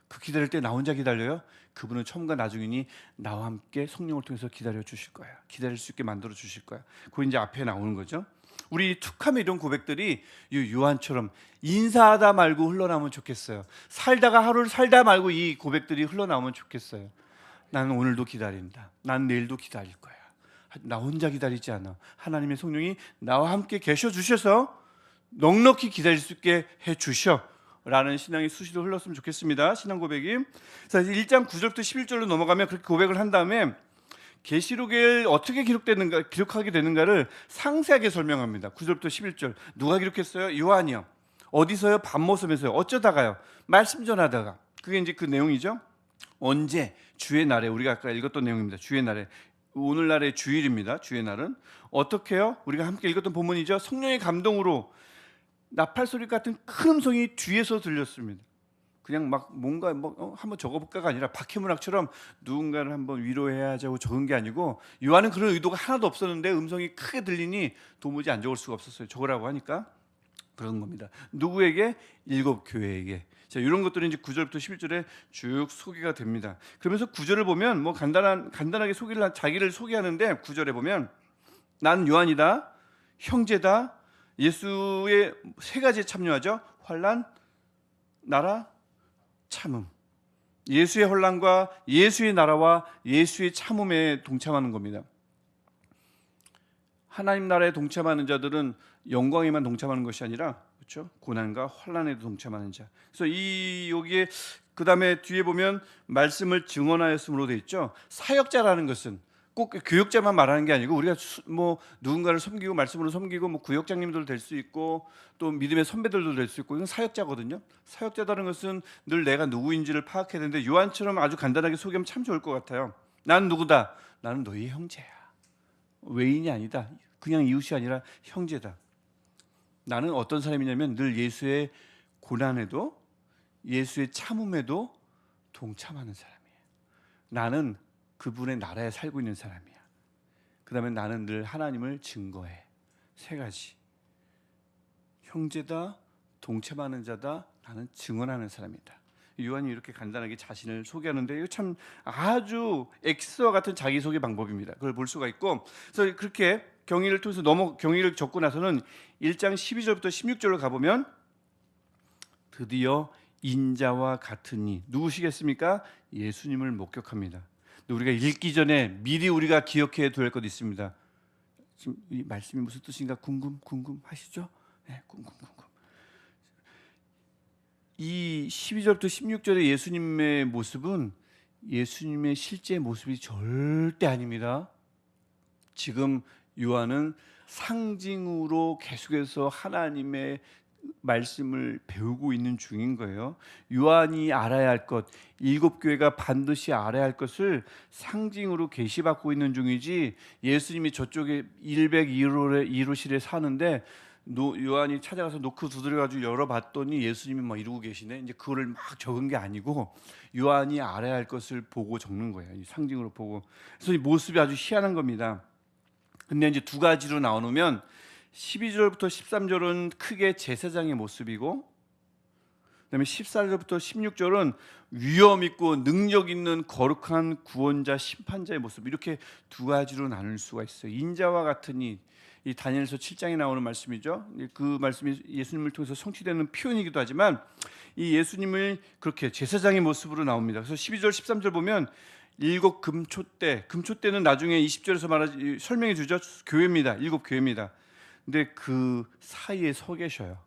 그 기다릴 때 나 혼자 기다려요? 그분은 처음과 나중이니 나와 함께 성령을 통해서 기다려 주실 거야. 기다릴 수 있게 만들어 주실 거야. 그거 이제 앞에 나오는 거죠. 우리 툭하면 이런 고백들이 요한처럼 인사하다 말고 흘러나오면 좋겠어요. 살다가 하루를 살다 말고 이 고백들이 흘러나오면 좋겠어요. 나는 오늘도 기다린다. 난 내일도 기다릴 거야. 나 혼자 기다리지 않아. 하나님의 성령이 나와 함께 계셔 주셔서 넉넉히 기다릴 수 있게 해 주셔 라는 신앙이 수시로 흘렀으면 좋겠습니다. 신앙 고백이. 그래서 1장 9절부터 11절로 넘어가면 그렇게 고백을 한 다음에 계시록에 어떻게 기록하게 되는가를 상세하게 설명합니다. 9절부터 11절. 누가 기록했어요? 요한이요. 어디서요? 밤모섬에서요. 어쩌다가요? 말씀 전하다가. 그게 이제 그 내용이죠. 언제? 주의 날에. 우리가 아까 읽었던 내용입니다. 주의 날에. 오늘날의 주일입니다. 주의 날은 어떻게요? 우리가 함께 읽었던 본문이죠. 성령의 감동으로 나팔 소리 같은 큰 음성이 뒤에서 들렸습니다. 그냥 막 뭔가 한번 적어볼까가 아니라 박해문학처럼 누군가를 한번 위로해야 하자고 적은 게 아니고, 요한은 그런 의도가 하나도 없었는데 음성이 크게 들리니 도무지 안 적을 수가 없었어요. 적으라고 하니까. 그런 겁니다. 누구에게? 7교회에게. 자, 이런 것들은 이제 9절부터 11절에 쭉 소개가 됩니다. 그러면서 9절을 보면 뭐 간단하게 자기를 소개하는데 9절에 보면 나는 요한이다, 형제다, 예수의 세 가지에 참여하죠. 환난, 나라, 참음. 예수의 혼란과 예수의 나라와 예수의 참음에 동참하는 겁니다. 하나님 나라에 동참하는 자들은 영광에만 동참하는 것이 아니라, 그렇죠? 고난과 환난에도 동참하는 자. 그래서 여기에 그다음에 뒤에 보면 말씀을 증언하였음으로 돼 있죠. 사역자라는 것은 꼭 교역자만 말하는 게 아니고 우리가 뭐 누군가를 섬기고 말씀으로 섬기고 뭐 구역장님들 될 수 있고 또 믿음의 선배들도 될 수 있고 이건 사역자거든요. 사역자라는 것은 늘 내가 누구인지를 파악해야 되는데 요한처럼 아주 간단하게 소개하면 참 좋을 것 같아요. 나는 누구다? 나는 너희 형제야. 외인이 아니다. 그냥 이웃이 아니라 형제다. 나는 어떤 사람이냐면 늘 예수의 고난에도 예수의 참음에도 동참하는 사람이에요. 나는 그분의 나라에 살고 있는 사람이야. 그 다음에 나는 늘 하나님을 증거해. 세 가지. 형제다, 동참하는 자다, 나는 증언하는 사람이다. 요한이 이렇게 간단하게 자신을 소개하는데 이거 참 아주 엑스와 같은 자기소개 방법입니다. 그걸 볼 수가 있고, 그래서 그렇게 경위를 통해서 경위를 적고 나서는 1장 12절부터 16절로 가보면 드디어 인자와 같으니 누구시겠습니까? 예수님을 목격합니다. 우리가 읽기 전에 미리 우리가 기억해야 될 것 있습니다. 지금 이 말씀이 무슨 뜻인가 궁금하시죠? 네, 궁금. 이 12절부터 16절의 예수님의 모습은 예수님의 실제 모습이 절대 아닙니다. 지금 요한은 상징으로 계속해서 하나님의 말씀을 배우고 있는 중인 거예요. 요한이 알아야 할 것, 7교회가 반드시 알아야 할 것을 상징으로 계시받고 있는 중이지, 예수님이 저쪽에 102호실에 사는데 요한이 찾아가서 노크 두드려가지고 열어봤더니 예수님이 막 이러고 계시네. 이제 그거를 막 적은 게 아니고 요한이 알아야 할 것을 보고 적는 거예요. 이 상징으로 보고. 그래서 이 모습이 아주 희한한 겁니다. 근데 이제 두 가지로 나누면 12절부터 13절은 크게 제사장의 모습이고, 그다음에 14절부터 16절은 위엄 있고 능력 있는 거룩한 구원자 심판자의 모습, 이렇게 두 가지로 나눌 수가 있어요. 인자와 같으니, 이 다니엘서 7장에 나오는 말씀이죠. 그 말씀이 예수님을 통해서 성취되는 표현이기도 하지만 이 예수님을 그렇게 제사장의 모습으로 나옵니다. 그래서 12절 13절 보면 7 금초대, 금초대는 나중에 20절에서 설명해 주죠. 교회입니다. 7교회입니다. 근데 그 사이에 서 계셔요.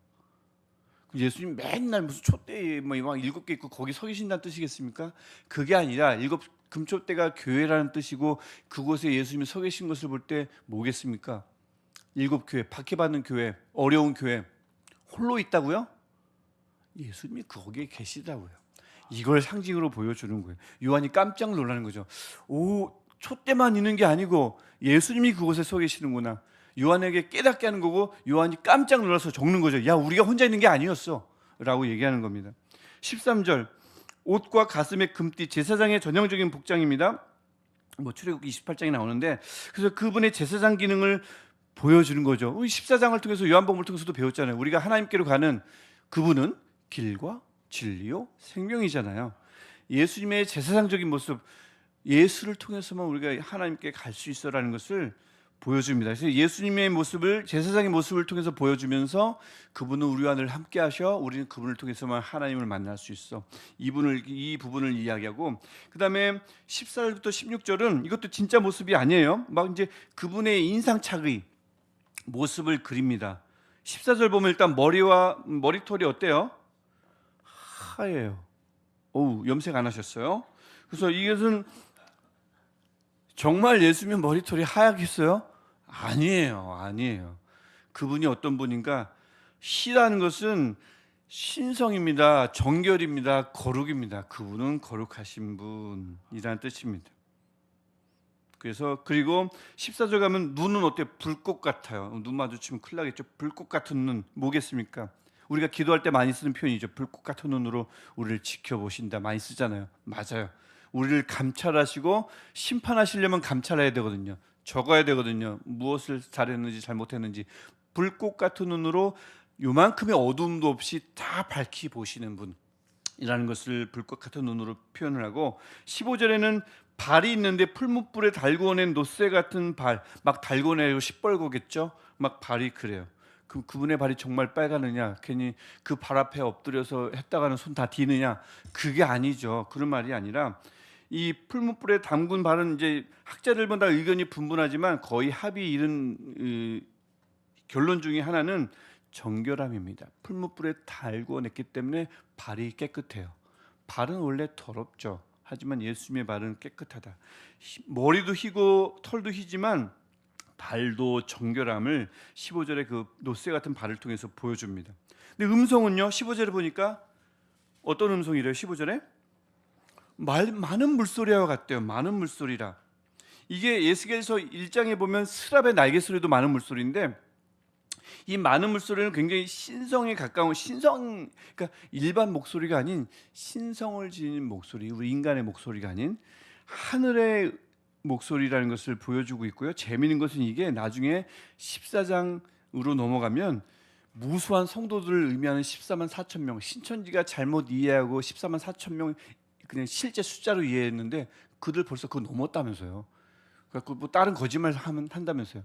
예수님 맨날 무슨 촛대에 뭐 7개 있고 거기 서 계신다는 뜻이겠습니까? 그게 아니라 7 금초대가 교회라는 뜻이고, 그곳에 예수님이 서 계신 것을 볼 때 뭐겠습니까? 7교회, 박해받는 교회, 어려운 교회, 홀로 있다고요? 예수님이 거기에 계시다고요. 이걸 상징으로 보여주는 거예요. 요한이 깜짝 놀라는 거죠. 오, 촛대만 있는 게 아니고 예수님이 그곳에 서 계시는구나. 요한에게 깨닫게 하는 거고, 요한이 깜짝 놀라서 적는 거죠. 야, 우리가 혼자 있는 게 아니었어 라고 얘기하는 겁니다. 13절, 옷과 가슴에 금띠, 제사장의 전형적인 복장입니다. 뭐 출애굽기 28장에 나오는데, 그래서 그분의 제사장 기능을 보여주는 거죠. 14장을 통해서, 요한복음을 통해서도 배웠잖아요. 우리가 하나님께로 가는 그분은 길과 진리요 생명이잖아요. 예수님의 제사장적인 모습, 예수를 통해서만 우리가 하나님께 갈 수 있어라는 것을 보여줍니다. 그래서 예수님의 모습을, 제사장의 모습을 통해서 보여주면서 그분은 우리와 늘 함께 하셔, 우리는 그분을 통해서만 하나님을 만날 수 있어. 이 부분을 이야기하고, 그 다음에 14절부터 16절은 이것도 진짜 모습이 아니에요. 막 이제 그분의 인상착의 모습을 그립니다. 14절 보면 일단 머리털이 어때요? 하얘요. 어우, 염색 안 하셨어요? 그래서 이것은 정말 예수님 머리털이 하얗겠어요? 아니에요. 그분이 어떤 분인가? 시라는 것은 신성입니다. 정결입니다. 거룩입니다. 그분은 거룩하신 분이라는 뜻입니다. 그래서 그리고 14절 가면 눈은 어때요? 불꽃 같아요. 눈 마주치면 큰일 나겠죠. 불꽃 같은 눈 뭐겠습니까? 우리가 기도할 때 많이 쓰는 표현이죠. 불꽃 같은 눈으로 우리를 지켜보신다, 많이 쓰잖아요. 맞아요. 우리를 감찰하시고 심판하시려면 감찰해야 되거든요. 적어야 되거든요. 무엇을 잘했는지 잘못했는지. 불꽃 같은 눈으로 요만큼의 어두움도 없이 다 밝히 보시는 분이라는 것을 불꽃 같은 눈으로 표현을 하고, 15절에는 발이 있는데 풀무불에 달궈낸 노쇠 같은 발, 막 달궈내고 시뻘거겠죠. 막 발이 그래요. 그분의 발이 정말 빨가느냐, 괜히 그 발 앞에 엎드려서 했다가는 손 다 디느냐, 그게 아니죠. 그런 말이 아니라 이 풀무불에 담근 발은 이제 학자들마다 의견이 분분하지만 거의 합의 이른 결론 중에 하나는 정결함입니다. 풀무불에 달궈냈기 때문에 발이 깨끗해요. 발은 원래 더럽죠. 하지만 예수님의 발은 깨끗하다. 머리도 희고 털도 희지만 발도 정결함을 15절에 그 노쇠 같은 발을 통해서 보여줍니다. 근데 음성은요, 15절에 보니까 어떤 음성이래요? 15절에 많은 물소리와 같대요. 많은 물소리라. 이게 에스겔서 1장에 보면 스랍의 날개 소리도 많은 물소리인데, 이 많은 물소리는 굉장히 신성에 가까운, 그러니까 일반 목소리가 아닌 신성을 지닌 목소리, 우리 인간의 목소리가 아닌 하늘의 목소리라는 것을 보여주고 있고요. 재미있는 것은 이게 나중에 14장으로 넘어가면 무수한 성도들을 의미하는 14만 4천 명, 신천지가 잘못 이해하고 14만 4천 명 그냥 실제 숫자로 이해했는데 그들 벌써 그거 넘었다면서요. 그래서 뭐 다른 거짓말 한다면서요.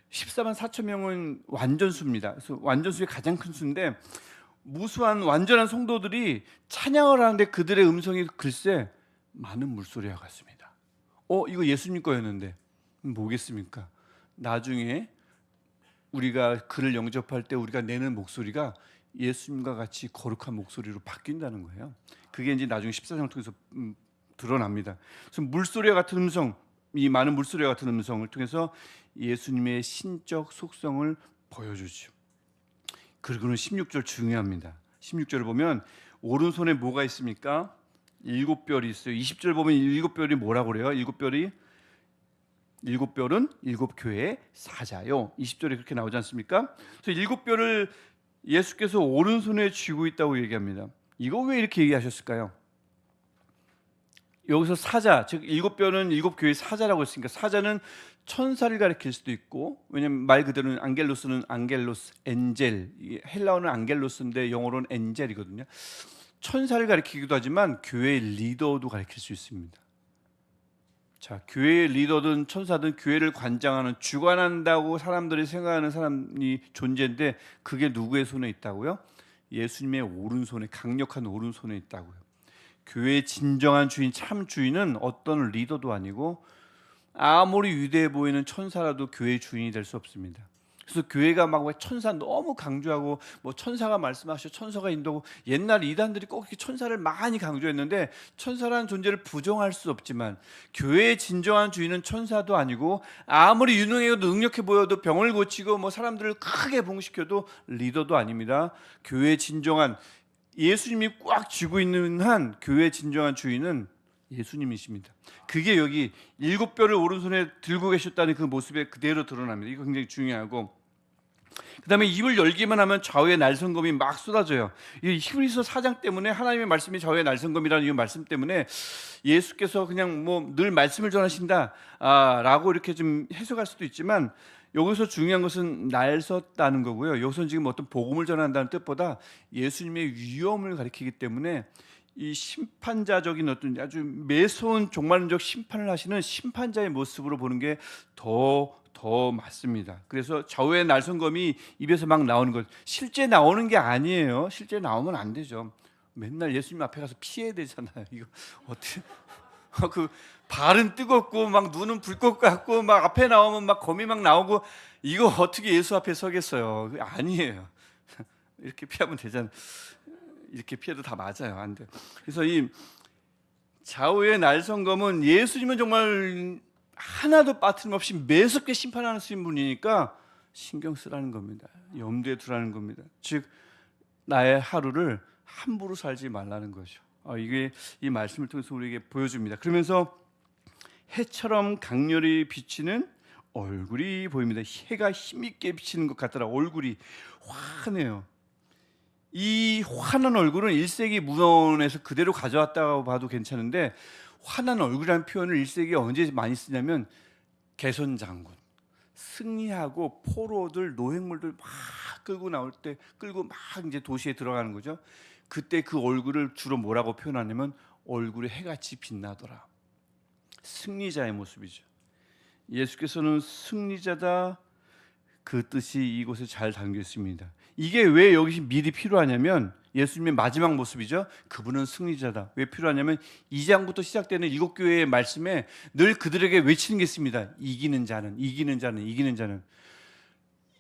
14만 4천 명은 완전수입니다. 그래서 완전수의 가장 큰 수인데, 무수한 완전한 성도들이 찬양을 하는데 그들의 음성이 글쎄 많은 물소리와 같습니다. 이거 예수님 거였는데 뭐겠습니까? 나중에 우리가 그를 영접할 때 우리가 내는 목소리가 예수님과 같이 거룩한 목소리로 바뀐다는 거예요. 그게 이제 나중에 14장을 통해서 드러납니다. 그래서 물소리와 같은 음성, 이 많은 물소리와 같은 음성을 통해서 예수님의 신적 속성을 보여주죠. 그리고는 16절 중요합니다. 16절을 보면 오른손에 뭐가 있습니까? 7뼈이 있어요. 20절 보면 7뼈이 뭐라고 그래요? 7뼈이 7뼈는 7교회의 사자요. 20절에 그렇게 나오지 않습니까? 그래서 7뼈를 예수께서 오른손에 쥐고 있다고 얘기합니다. 이거 왜 이렇게 얘기하셨을까요? 여기서 사자, 즉 7뼈는 7교회의 사자라고 했으니까 사자는 천사를 가리킬 수도 있고, 왜냐면 말 그대로는 안겔로스는 안겔로스, 엔젤, 헬라어는 안겔로스인데 영어로는 엔젤이거든요. 천사를 가리키기도 하지만 교회의 리더도 가리킬 수 있습니다. 자, 교회의 리더든 천사든 교회를 관장하는, 주관한다고 사람들이 생각하는 사람이 존재인데 그게 누구의 손에 있다고요? 예수님의 오른손에, 강력한 오른손에 있다고요. 교회의 진정한 주인, 참 주인은 어떤 리더도 아니고 아무리 위대해 보이는 천사라도 교회의 주인이 될 수 없습니다. 그래서 교회가 막 천사 너무 강조하고, 뭐 천사가 말씀하셔, 천사가 인도하고, 옛날 이단들이 꼭 이렇게 천사를 많이 강조했는데 천사라는 존재를 부정할 수 없지만 교회의 진정한 주인은 천사도 아니고, 아무리 유능하고 능력해 보여도 병을 고치고 뭐 사람들을 크게 봉시켜도 리더도 아닙니다. 교회의 진정한, 예수님이 꽉 쥐고 있는 한 교회의 진정한 주인은 예수님이십니다. 그게 여기 7뼈를 오른손에 들고 계셨다는 그 모습에 그대로 드러납니다. 이거 굉장히 중요하고, 그 다음에 입을 열기만 하면 좌우의 날성검이 막 쏟아져요. 이 히브리서 4장 때문에, 하나님의 말씀이 좌우의 날성검이라는 이 말씀 때문에 예수께서 그냥 뭐 늘 말씀을 전하신다 라고 이렇게 좀 해석할 수도 있지만, 여기서 중요한 것은 날 섰다는 거고요. 여기서는 지금 어떤 복음을 전한다는 뜻보다 예수님의 위엄을 가리키기 때문에 이 심판자적인 어떤 아주 매서운 종말론적 심판을 하시는 심판자의 모습으로 보는 게 더 맞습니다. 그래서 좌우의 날성검이 입에서 막 나오는 것, 실제 나오는 게 아니에요. 실제 나오면 안 되죠. 맨날 예수님 앞에 가서 피해야 되잖아요. 이거 어떻게 그 발은 뜨겁고 막 눈은 불꽃 같고 막 앞에 나오면 막 검이 막 나오고, 이거 어떻게 예수 앞에 서겠어요? 아니에요. 이렇게 피하면 되잖아요. 이렇게 피해도 다 맞아요. 안 돼. 그래서 이 좌우의 날성검은 예수님은 정말 하나도 빠트림없이 매섭게 심판하시는 분이니까 신경 쓰라는 겁니다. 염두에 두라는 겁니다. 즉 나의 하루를 함부로 살지 말라는 거죠. 이게 이 말씀을 통해서 우리에게 보여줍니다. 그러면서 해처럼 강렬히 비치는 얼굴이 보입니다. 해가 힘있게 비치는 것 같더라. 얼굴이 환해요. 이 환한 얼굴은 1세기 문헌에서 그대로 가져왔다고 봐도 괜찮은데, 환한 얼굴이라는 표현을 1세기에 언제 많이 쓰냐면 개선장군, 승리하고 포로들, 노획물들 막 끌고 나올 때 끌고 막 이제 도시에 들어가는 거죠. 그때 그 얼굴을 주로 뭐라고 표현하냐면 얼굴이 해같이 빛나더라. 승리자의 모습이죠. 예수께서는 승리자다, 그 뜻이 이곳에 잘 담겨 있습니다. 이게 왜 여기 미리 필요하냐면 예수님의 마지막 모습이죠. 그분은 승리자다. 왜 필요하냐면 2장부터 시작되는 일곱 교회의 말씀에 늘 그들에게 외치는 게 있습니다. 이기는 자는, 이기는 자는, 이기는 자는.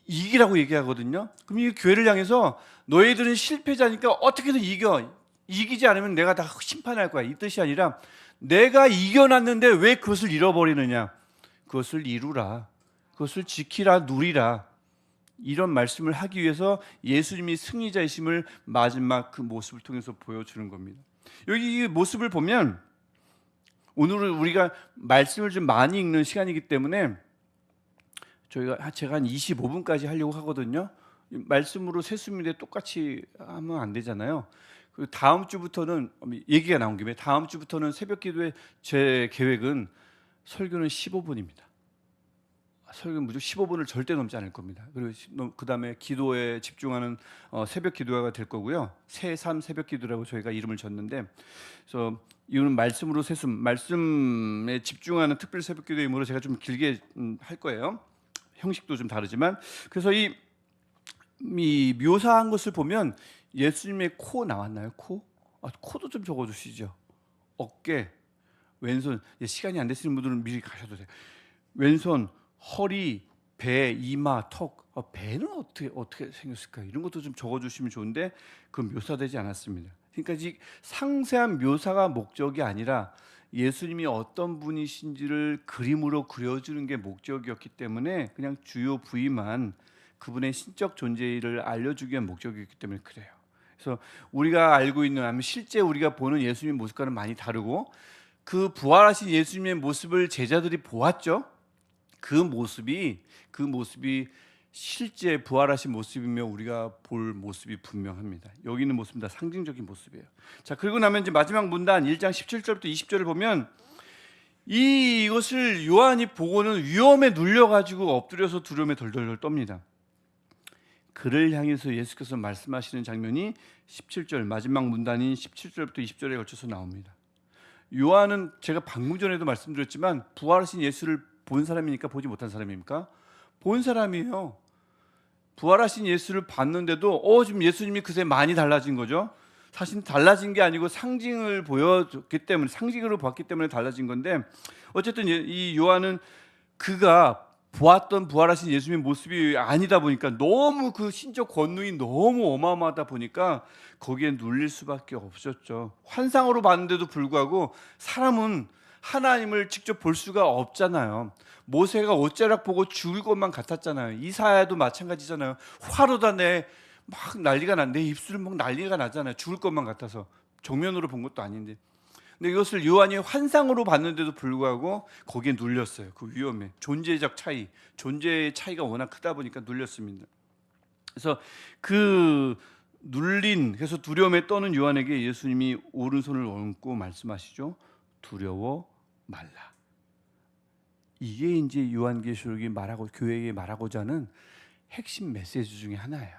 이기라고 얘기하거든요. 그럼 이 교회를 향해서 너희들은 실패자니까 어떻게든 이겨. 이기지 않으면 내가 다 심판할 거야. 이 뜻이 아니라 내가 이겨놨는데 왜 그것을 잃어버리느냐. 그것을 이루라. 그것을 지키라, 누리라. 이런 말씀을 하기 위해서 예수님이 승리자이심을 마지막 그 모습을 통해서 보여주는 겁니다. 여기 이 모습을 보면 오늘은 우리가 말씀을 좀 많이 읽는 시간이기 때문에 제가 한 25분까지 하려고 하거든요. 말씀으로 세수인데 똑같이 하면 안 되잖아요. 그리고 다음 주부터는 얘기가 나온 김에 다음 주부터는 새벽 기도에 제 계획은 설교는 15분입니다. 설교는 무조건 15분을 절대 넘지 않을 겁니다. 그리고 그 다음에 기도에 집중하는 새벽 기도가 될 거고요. 새삼 새벽 기도라고 저희가 이름을 줬는데, 그래서 이거는 말씀으로 세숨, 말씀에 집중하는 특별 새벽 기도이므로 제가 좀 길게 할 거예요. 형식도 좀 다르지만, 그래서 이 묘사한 것을 보면 예수님의 코 나왔나요? 코? 코도 좀 적어주시죠. 어깨, 왼손. 시간이 안 되시는 분들은 미리 가셔도 돼요. 왼손, 허리, 배, 이마, 턱. 배는 어떻게 생겼을까? 이런 것도 좀 적어주시면 좋은데 그건 묘사되지 않았습니다. 그러니까 이 상세한 묘사가 목적이 아니라 예수님이 어떤 분이신지를 그림으로 그려주는 게 목적이었기 때문에 그냥 주요 부위만 그분의 신적 존재를 알려주기 위한 목적이었기 때문에 그래요. 그래서 우리가 알고 있는, 아니면 실제 우리가 보는 예수님의 모습과는 많이 다르고, 그 부활하신 예수님의 모습을 제자들이 보았죠. 그 모습이 실제 부활하신 모습이며 우리가 볼 모습이 분명합니다. 여기 있는 모습은 다 상징적인 모습이에요. 자, 그리고 나면 이제 마지막 문단 1장 17절부터 20절을 보면 이것을 요한이 보고는 위험에 눌려가지고 엎드려서 두려움에 덜덜덜 떱니다. 그를 향해서 예수께서 말씀하시는 장면이 17절 마지막 문단인 17절부터 20절에 걸쳐서 나옵니다. 요한은 제가 방금 전에도 말씀드렸지만 부활하신 예수를 본 사람이니까 보지 못한 사람입니까? 본 사람이에요. 부활하신 예수를 봤는데도 지금 예수님이 그새 많이 달라진 거죠. 사실 달라진 게 아니고 상징을 보여줬기 때문에, 상징으로 봤기 때문에 달라진 건데, 어쨌든 이 요한은 그가 보았던 부활하신 예수님의 모습이 아니다 보니까, 너무 그 신적 권능이 너무 어마어마하다 보니까 거기에 눌릴 수밖에 없었죠. 환상으로 봤는데도 불구하고 사람은 하나님을 직접 볼 수가 없잖아요. 모세가 옷자락 보고 죽을 것만 같았잖아요. 이사야도 마찬가지잖아요. 화로다 막 난리가 내 입술 막 난리가 나잖아요. 죽을 것만 같아서. 정면으로 본 것도 아닌데. 근데 이것을 요한이 환상으로 봤는데도 불구하고 거기에 눌렸어요. 그 위험에. 존재의 차이가 워낙 크다 보니까 눌렸습니다. 그래서 그래서 두려움에 떠는 요한에게 예수님이 오른손을 얹고 말씀하시죠. 두려워 말라. 이게 이제 요한계시록이 교회에게 말하고자 하는 핵심 메시지 중에 하나예요.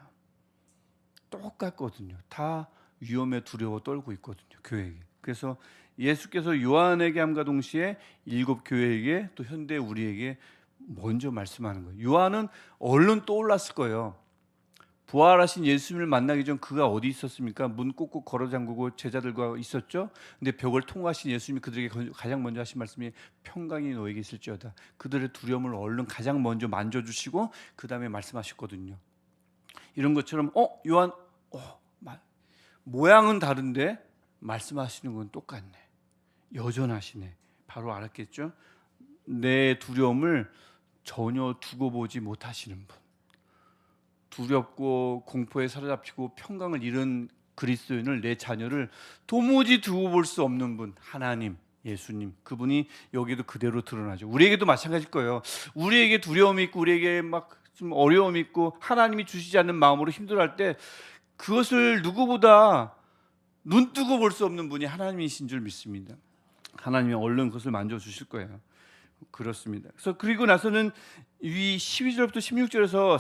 똑같거든요. 다 위험에 두려워 떨고 있거든요, 교회에게. 그래서 예수께서 요한에게 함과 동시에 일곱 교회에게, 또 현대 우리에게 먼저 말씀하는 거예요. 요한은 얼른 떠올랐을 거예요. 부활하신 예수님을 만나기 전 그가 어디 있었습니까? 문 꼭꼭 걸어 잠그고 제자들과 있었죠. 근데 벽을 통과하신 예수님이 그들에게 가장 먼저 하신 말씀이 평강이 너에게 있을지어다. 그들의 두려움을 얼른 가장 먼저 만져주시고 그 다음에 말씀하셨거든요. 이런 것처럼 요한 모양은 다른데 말씀하시는 건 똑같네, 여전하시네. 바로 알았겠죠. 내 두려움을 전혀 두고 보지 못하시는 분, 두렵고 공포에 사로잡히고 평강을 잃은 그리스도인을, 내 자녀를 도무지 두고 볼 수 없는 분, 하나님, 예수님, 그분이 여기도 그대로 드러나죠. 우리에게도 마찬가지일 거예요. 우리에게 두려움이 있고 우리에게 막 좀 어려움이 있고 하나님이 주시지 않는 마음으로 힘들어할 때 그것을 누구보다 눈 뜨고 볼 수 없는 분이 하나님이신 줄 믿습니다. 하나님이 얼른 그것을 만져주실 거예요. 그렇습니다. 그래서 그리고 나서는 이 12절부터 16절에서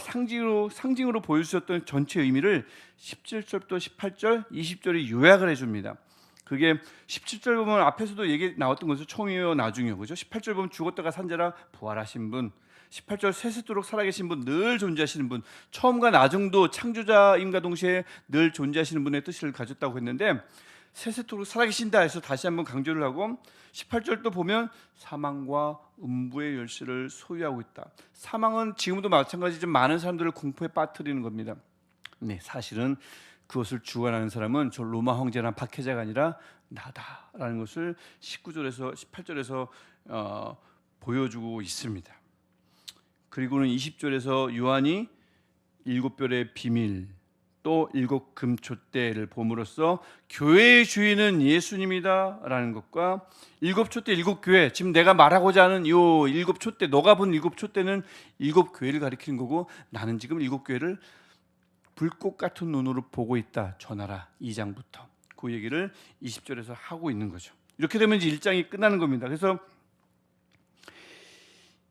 상징으로 보여주셨던 전체 의미를 17절부터 18절, 20절에 요약을 해줍니다. 그게 17절 보면 앞에서도 얘기 나왔던 것은 처음이요 나중이요, 그죠? 18절 보면 죽었다가 산자라 부활하신 분, 18절 세세토록 살아계신 분, 늘 존재하시는 분, 처음과 나중도 창조자임과 동시에 늘 존재하시는 분의 뜻을 가졌다고 했는데, 세세토록 살아계신다 해서 다시 한번 강조를 하고, 18절도 보면 사망과 음부의 열쇠를 소유하고 있다. 사망은 지금도 마찬가지지만 많은 사람들을 공포에 빠뜨리는 겁니다. 네, 사실은 그것을 주관하는 사람은 저 로마 황제나 박해자가 아니라 나다라는 것을 19절에서 18절에서 보여주고 있습니다. 그리고는 20절에서 요한이 7별의 비밀, 또 7 금촛대를 봄으로써 교회의 주인은 예수님이다라는 것과 7 촛대 7 교회, 지금 내가 말하고자 하는 요 7 촛대, 너가 본 7 촛대는 7 교회를 가리키는 거고, 나는 지금 7 교회를 불꽃 같은 눈으로 보고 있다, 전하라. 2장부터 그 얘기를 20절에서 하고 있는 거죠. 이렇게 되면 이제 1장이 끝나는 겁니다. 그래서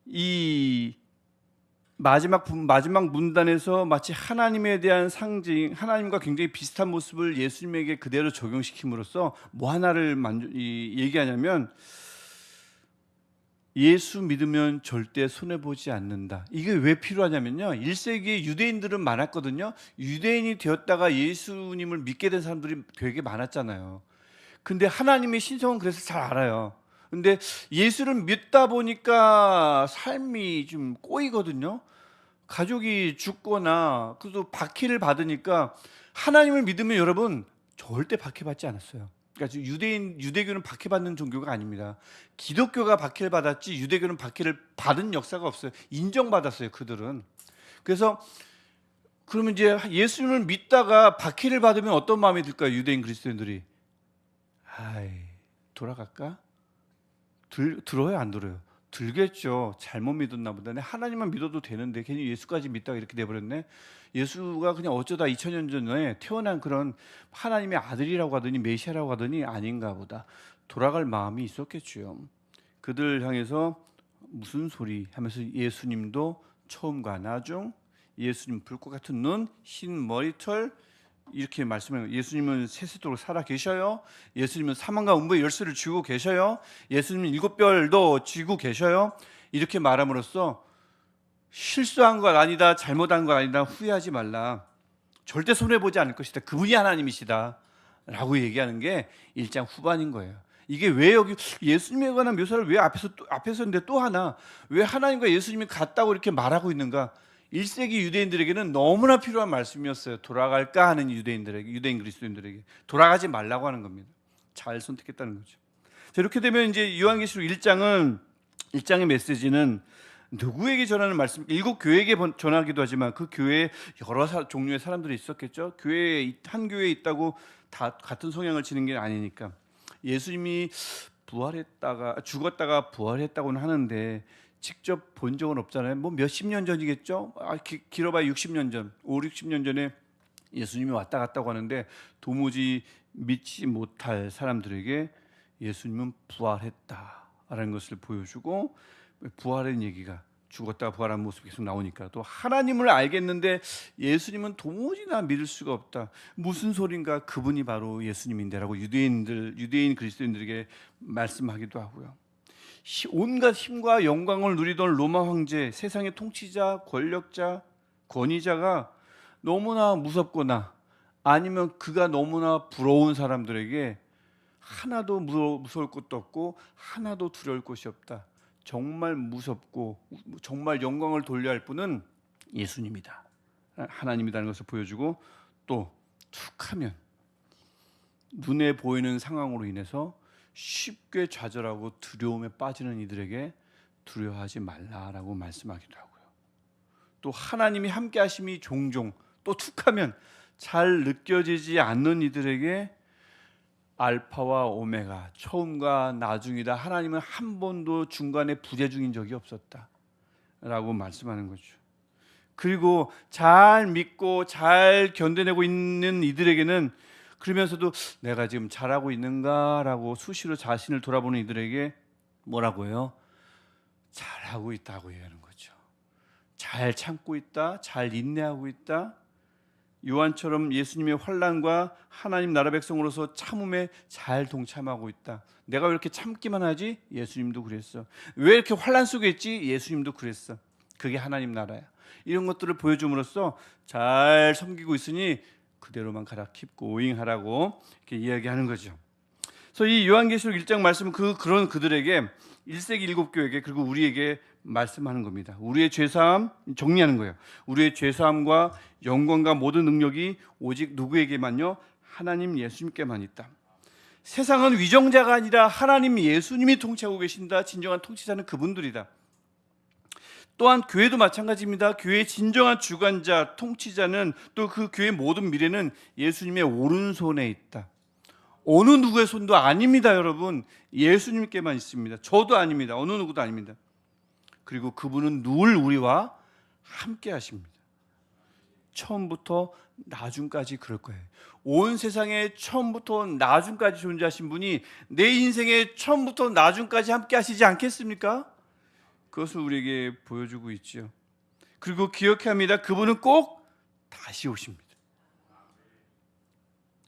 이 마지막 문단에서 마치 하나님에 대한 상징, 하나님과 굉장히 비슷한 모습을 예수님에게 그대로 적용시킴으로써 뭐 하나를 얘기하냐면, 예수 믿으면 절대 손해보지 않는다. 이게 왜 필요하냐면요, 1세기에 유대인들은 많았거든요. 유대인이 되었다가 예수님을 믿게 된 사람들이 되게 많았잖아요. 근데 하나님의 신성은 그래서 잘 알아요. 근데 예수를 믿다 보니까 삶이 좀 꼬이거든요. 가족이 죽거나 그래도 박해를 받으니까, 하나님을 믿으면 여러분 절대 박해받지 않았어요. 그러니까 유대교는 박해받는 종교가 아닙니다. 기독교가 박해를 받았지 유대교는 박해를 받은 역사가 없어요. 인정받았어요, 그들은. 그래서 그러면 이제 예수님을 믿다가 박해를 받으면 어떤 마음이 들까요? 유대인 그리스도인들이 돌아갈까? 들어요, 안 들어요? 들겠죠. 잘못 믿었나 보다. 하나님만 믿어도 되는데 괜히 예수까지 믿다가 이렇게 돼버렸네. 예수가 그냥 어쩌다 2000년 전에 태어난 그런 하나님의 아들이라고 하더니 메시아라고 하더니 아닌가 보다. 돌아갈 마음이 있었겠죠. 그들 향해서 무슨 소리 하면서 예수님도 처음과 나중, 예수님 불꽃 같은 눈, 흰 머리털, 이렇게 말씀해요. 예수님은 세세토록 살아 계셔요. 예수님은 사망과 음부의 열쇠를 쥐고 계셔요. 예수님은 7별도 쥐고 계셔요. 이렇게 말함으로써 실수한 것 아니다, 잘못한 것 아니다, 후회하지 말라, 절대 손해보지 않을 것이다, 그분이 하나님이시다 라고 얘기하는 게 1장 후반인 거예요. 이게 왜 여기 예수님에 관한 묘사를 왜 앞에서 했는데 또 하나 왜 하나님과 예수님이 같다고 이렇게 말하고 있는가? 1세기 유대인들에게는 너무나 필요한 말씀이었어요. 돌아갈까 하는 유대인들에게, 유대인 그리스도인들에게 돌아가지 말라고 하는 겁니다. 잘 선택했다는 거죠. 자, 이렇게 되면 이제 요한계시록 1장의 메시지는 누구에게 전하는 말씀입니까? 7 교회에게 전하기도 하지만 그 교회에 여러 종류의 사람들이 있었겠죠. 한 교회에 있다고 다 같은 성향을 지는 게 아니니까. 예수님이 죽었다가 부활했다고는 하는데 직접 본 적은 없잖아요. 뭐 몇십 년 전이겠죠. 길어봐야 60년 전, 5, 60년 전에 예수님이 왔다 갔다고 하는데 도무지 믿지 못할 사람들에게 예수님은 부활했다라는 것을 보여주고, 부활의 얘기가 죽었다가 부활한 모습이 계속 나오니까 또 하나님을 알겠는데 예수님은 도무지나 믿을 수가 없다. 무슨 소린가? 그분이 바로 예수님인데라고 유대인 그리스도인들에게 말씀하기도 하고요. 온갖 힘과 영광을 누리던 로마 황제, 세상의 통치자, 권력자, 권위자가 너무나 무섭거나 아니면 그가 너무나 부러운 사람들에게 하나도 무서울 것도 없고 하나도 두려울 것이 없다. 정말 무섭고 정말 영광을 돌려야 할 분은 예수님이다, 하나님이라는 것을 보여주고, 또 툭하면 눈에 보이는 상황으로 인해서 쉽게 좌절하고 두려움에 빠지는 이들에게 두려워하지 말라라고 말씀하기도 하고요. 또 하나님이 함께 하심이 종종, 또 툭하면 잘 느껴지지 않는 이들에게 알파와 오메가, 처음과 나중이다, 하나님은 한 번도 중간에 부재 중인 적이 없었다 라고 말씀하는 거죠. 그리고 잘 믿고 잘 견뎌내고 있는 이들에게는, 그러면서도 내가 지금 잘하고 있는가 라고 수시로 자신을 돌아보는 이들에게 뭐라고 해요? 잘하고 있다고 얘기하는 거죠. 잘 참고 있다, 잘 인내하고 있다. 요한처럼 예수님의 환난과 하나님 나라 백성으로서 참음에 잘 동참하고 있다. 내가 왜 이렇게 참기만 하지? 예수님도 그랬어. 왜 이렇게 환난 속에 있지? 예수님도 그랬어. 그게 하나님 나라야. 이런 것들을 보여줌으로써 잘 섬기고 있으니 그대로만 가라, keep going 하라고 이렇게 이야기하는 거죠. 그래서 이 요한계시록 1장 말씀은 그런 그들에게 1세기 7교회에게 그리고 우리에게 말씀하는 겁니다. 우리의 죄사함 정리하는 거예요. 우리의 죄사함과 영광과 모든 능력이 오직 누구에게만요? 하나님 예수님께만 있다. 세상은 위정자가 아니라 하나님 예수님이 통치하고 계신다. 진정한 통치자는 그분들이다. 또한 교회도 마찬가지입니다. 교회의 진정한 주관자, 통치자는 또 그 교회의 모든 미래는 예수님의 오른손에 있다. 어느 누구의 손도 아닙니다, 여러분. 예수님께만 있습니다. 저도 아닙니다. 어느 누구도 아닙니다. 그리고 그분은 늘 우리와 함께 하십니다. 처음부터 나중까지 그럴 거예요. 온 세상에 처음부터 나중까지 존재하신 분이 내 인생에 처음부터 나중까지 함께 하시지 않겠습니까? 그것을 우리에게 보여주고 있죠. 그리고 기억해야 합니다. 그분은 꼭 다시 오십니다.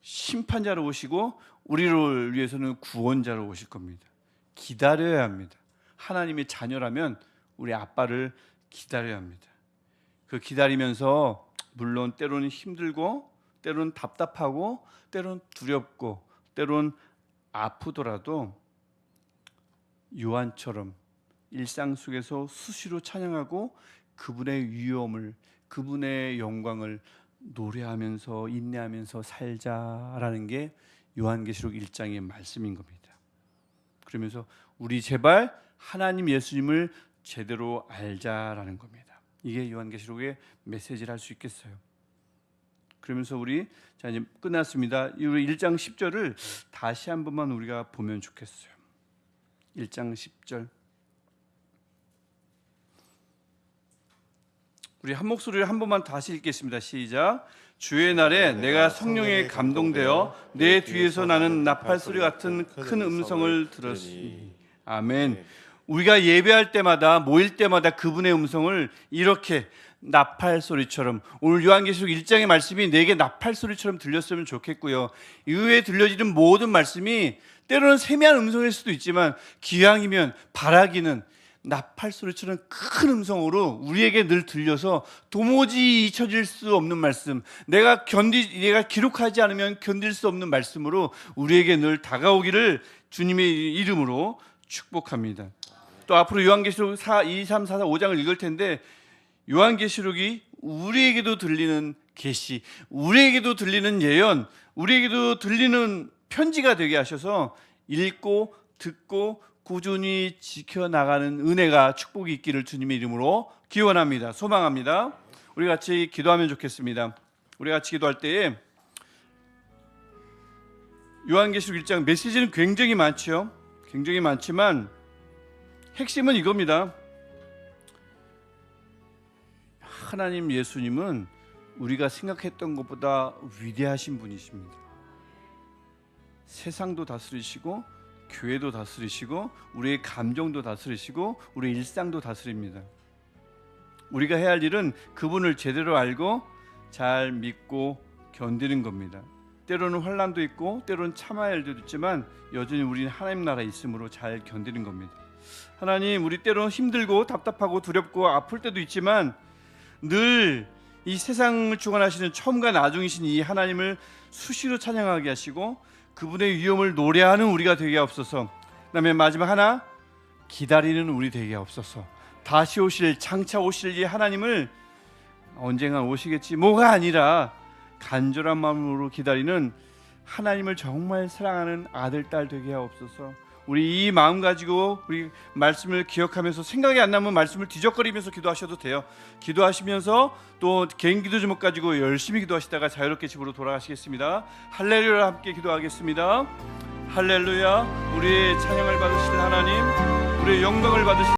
심판자로 오시고 우리를 위해서는 구원자로 오실 겁니다. 기다려야 합니다. 하나님의 자녀라면 우리 아빠를 기다려야 합니다. 그 기다리면서 물론 때로는 힘들고 때로는 답답하고 때로는 두렵고 때로는 아프더라도 요한처럼 일상 속에서 수시로 찬양하고 그분의 위엄을, 그분의 영광을 노래하면서 인내하면서 살자라는 게 요한계시록 1장의 말씀인 겁니다. 그러면서 우리 제발 하나님 예수님을 제대로 알자라는 겁니다. 이게 요한계시록의 메시지를 할 수 있겠어요. 그러면서 우리 자 이제 끝났습니다. 우리 1장 10절을 다시 한 번만 우리가 보면 좋겠어요. 1장 10절. 우리 한 목소리를 한 번만 다시 읽겠습니다. 시작. 주의 날에 내가 성령에 감동되어 내 뒤에서 나는 나팔 소리 같은 큰 음성을 들었으니. 아멘. 우리가 예배할 때마다 모일 때마다 그분의 음성을 이렇게 나팔 소리처럼, 오늘 요한계시록 1장의 말씀이 내게 나팔 소리처럼 들렸으면 좋겠고요. 이후에 들려지는 모든 말씀이 때로는 세미한 음성일 수도 있지만 기왕이면 바라기는 나팔 소리처럼 큰 음성으로 우리에게 늘 들려서 도무지 잊혀질 수 없는 말씀, 내가 기록하지 않으면 견딜 수 없는 말씀으로 우리에게 늘 다가오기를 주님의 이름으로 축복합니다. 또 앞으로 요한계시록 2, 3, 4, 5장을 읽을 텐데 요한계시록이 우리에게도 들리는 계시, 우리에게도 들리는 예언, 우리에게도 들리는 편지가 되게 하셔서 읽고 듣고 꾸준히 지켜나가는 은혜가, 축복이 있기를 주님의 이름으로 기원합니다. 소망합니다. 우리 같이 기도하면 좋겠습니다. 우리 같이 기도할 때에 요한계시록 1장 메시지는 굉장히 많죠. 굉장히 많지만 핵심은 이겁니다. 하나님 예수님은 우리가 생각했던 것보다 위대하신 분이십니다. 세상도 다스리시고 교회도 다스리시고 우리의 감정도 다스리시고 우리의 일상도 다스립니다. 우리가 해야 할 일은 그분을 제대로 알고 잘 믿고 견디는 겁니다. 때로는 환난도 있고 때로는 참아야 할 일도 있지만 여전히 우리는 하나님 나라에 있으므로 잘 견디는 겁니다. 하나님, 우리 때로는 힘들고 답답하고 두렵고 아플 때도 있지만 늘 이 세상을 주관하시는 처음과 나중이신 이 하나님을 수시로 찬양하게 하시고 그분의 위엄을 노래하는 우리가 되게 하옵소서. 그다음에 마지막 하나, 기다리는 우리 되게 하옵소서. 다시 오실, 장차 오실 이 하나님을 언젠가 오시겠지 뭐가 아니라 간절한 마음으로 기다리는 하나님을 정말 사랑하는 아들, 딸 되게 하옵소서. 우리 이 마음 가지고 우리 말씀을 기억하면서 생각이 안 나면 말씀을 뒤적거리면서 기도하셔도 돼요. 기도하시면서 또 개인 기도 제목 가지고 열심히 기도하시다가 자유롭게 집으로 돌아가시겠습니다. 할렐루야 함께 기도하겠습니다. 할렐루야. 우리의 찬양을 받으실 하나님, 우리의 영광을 받으실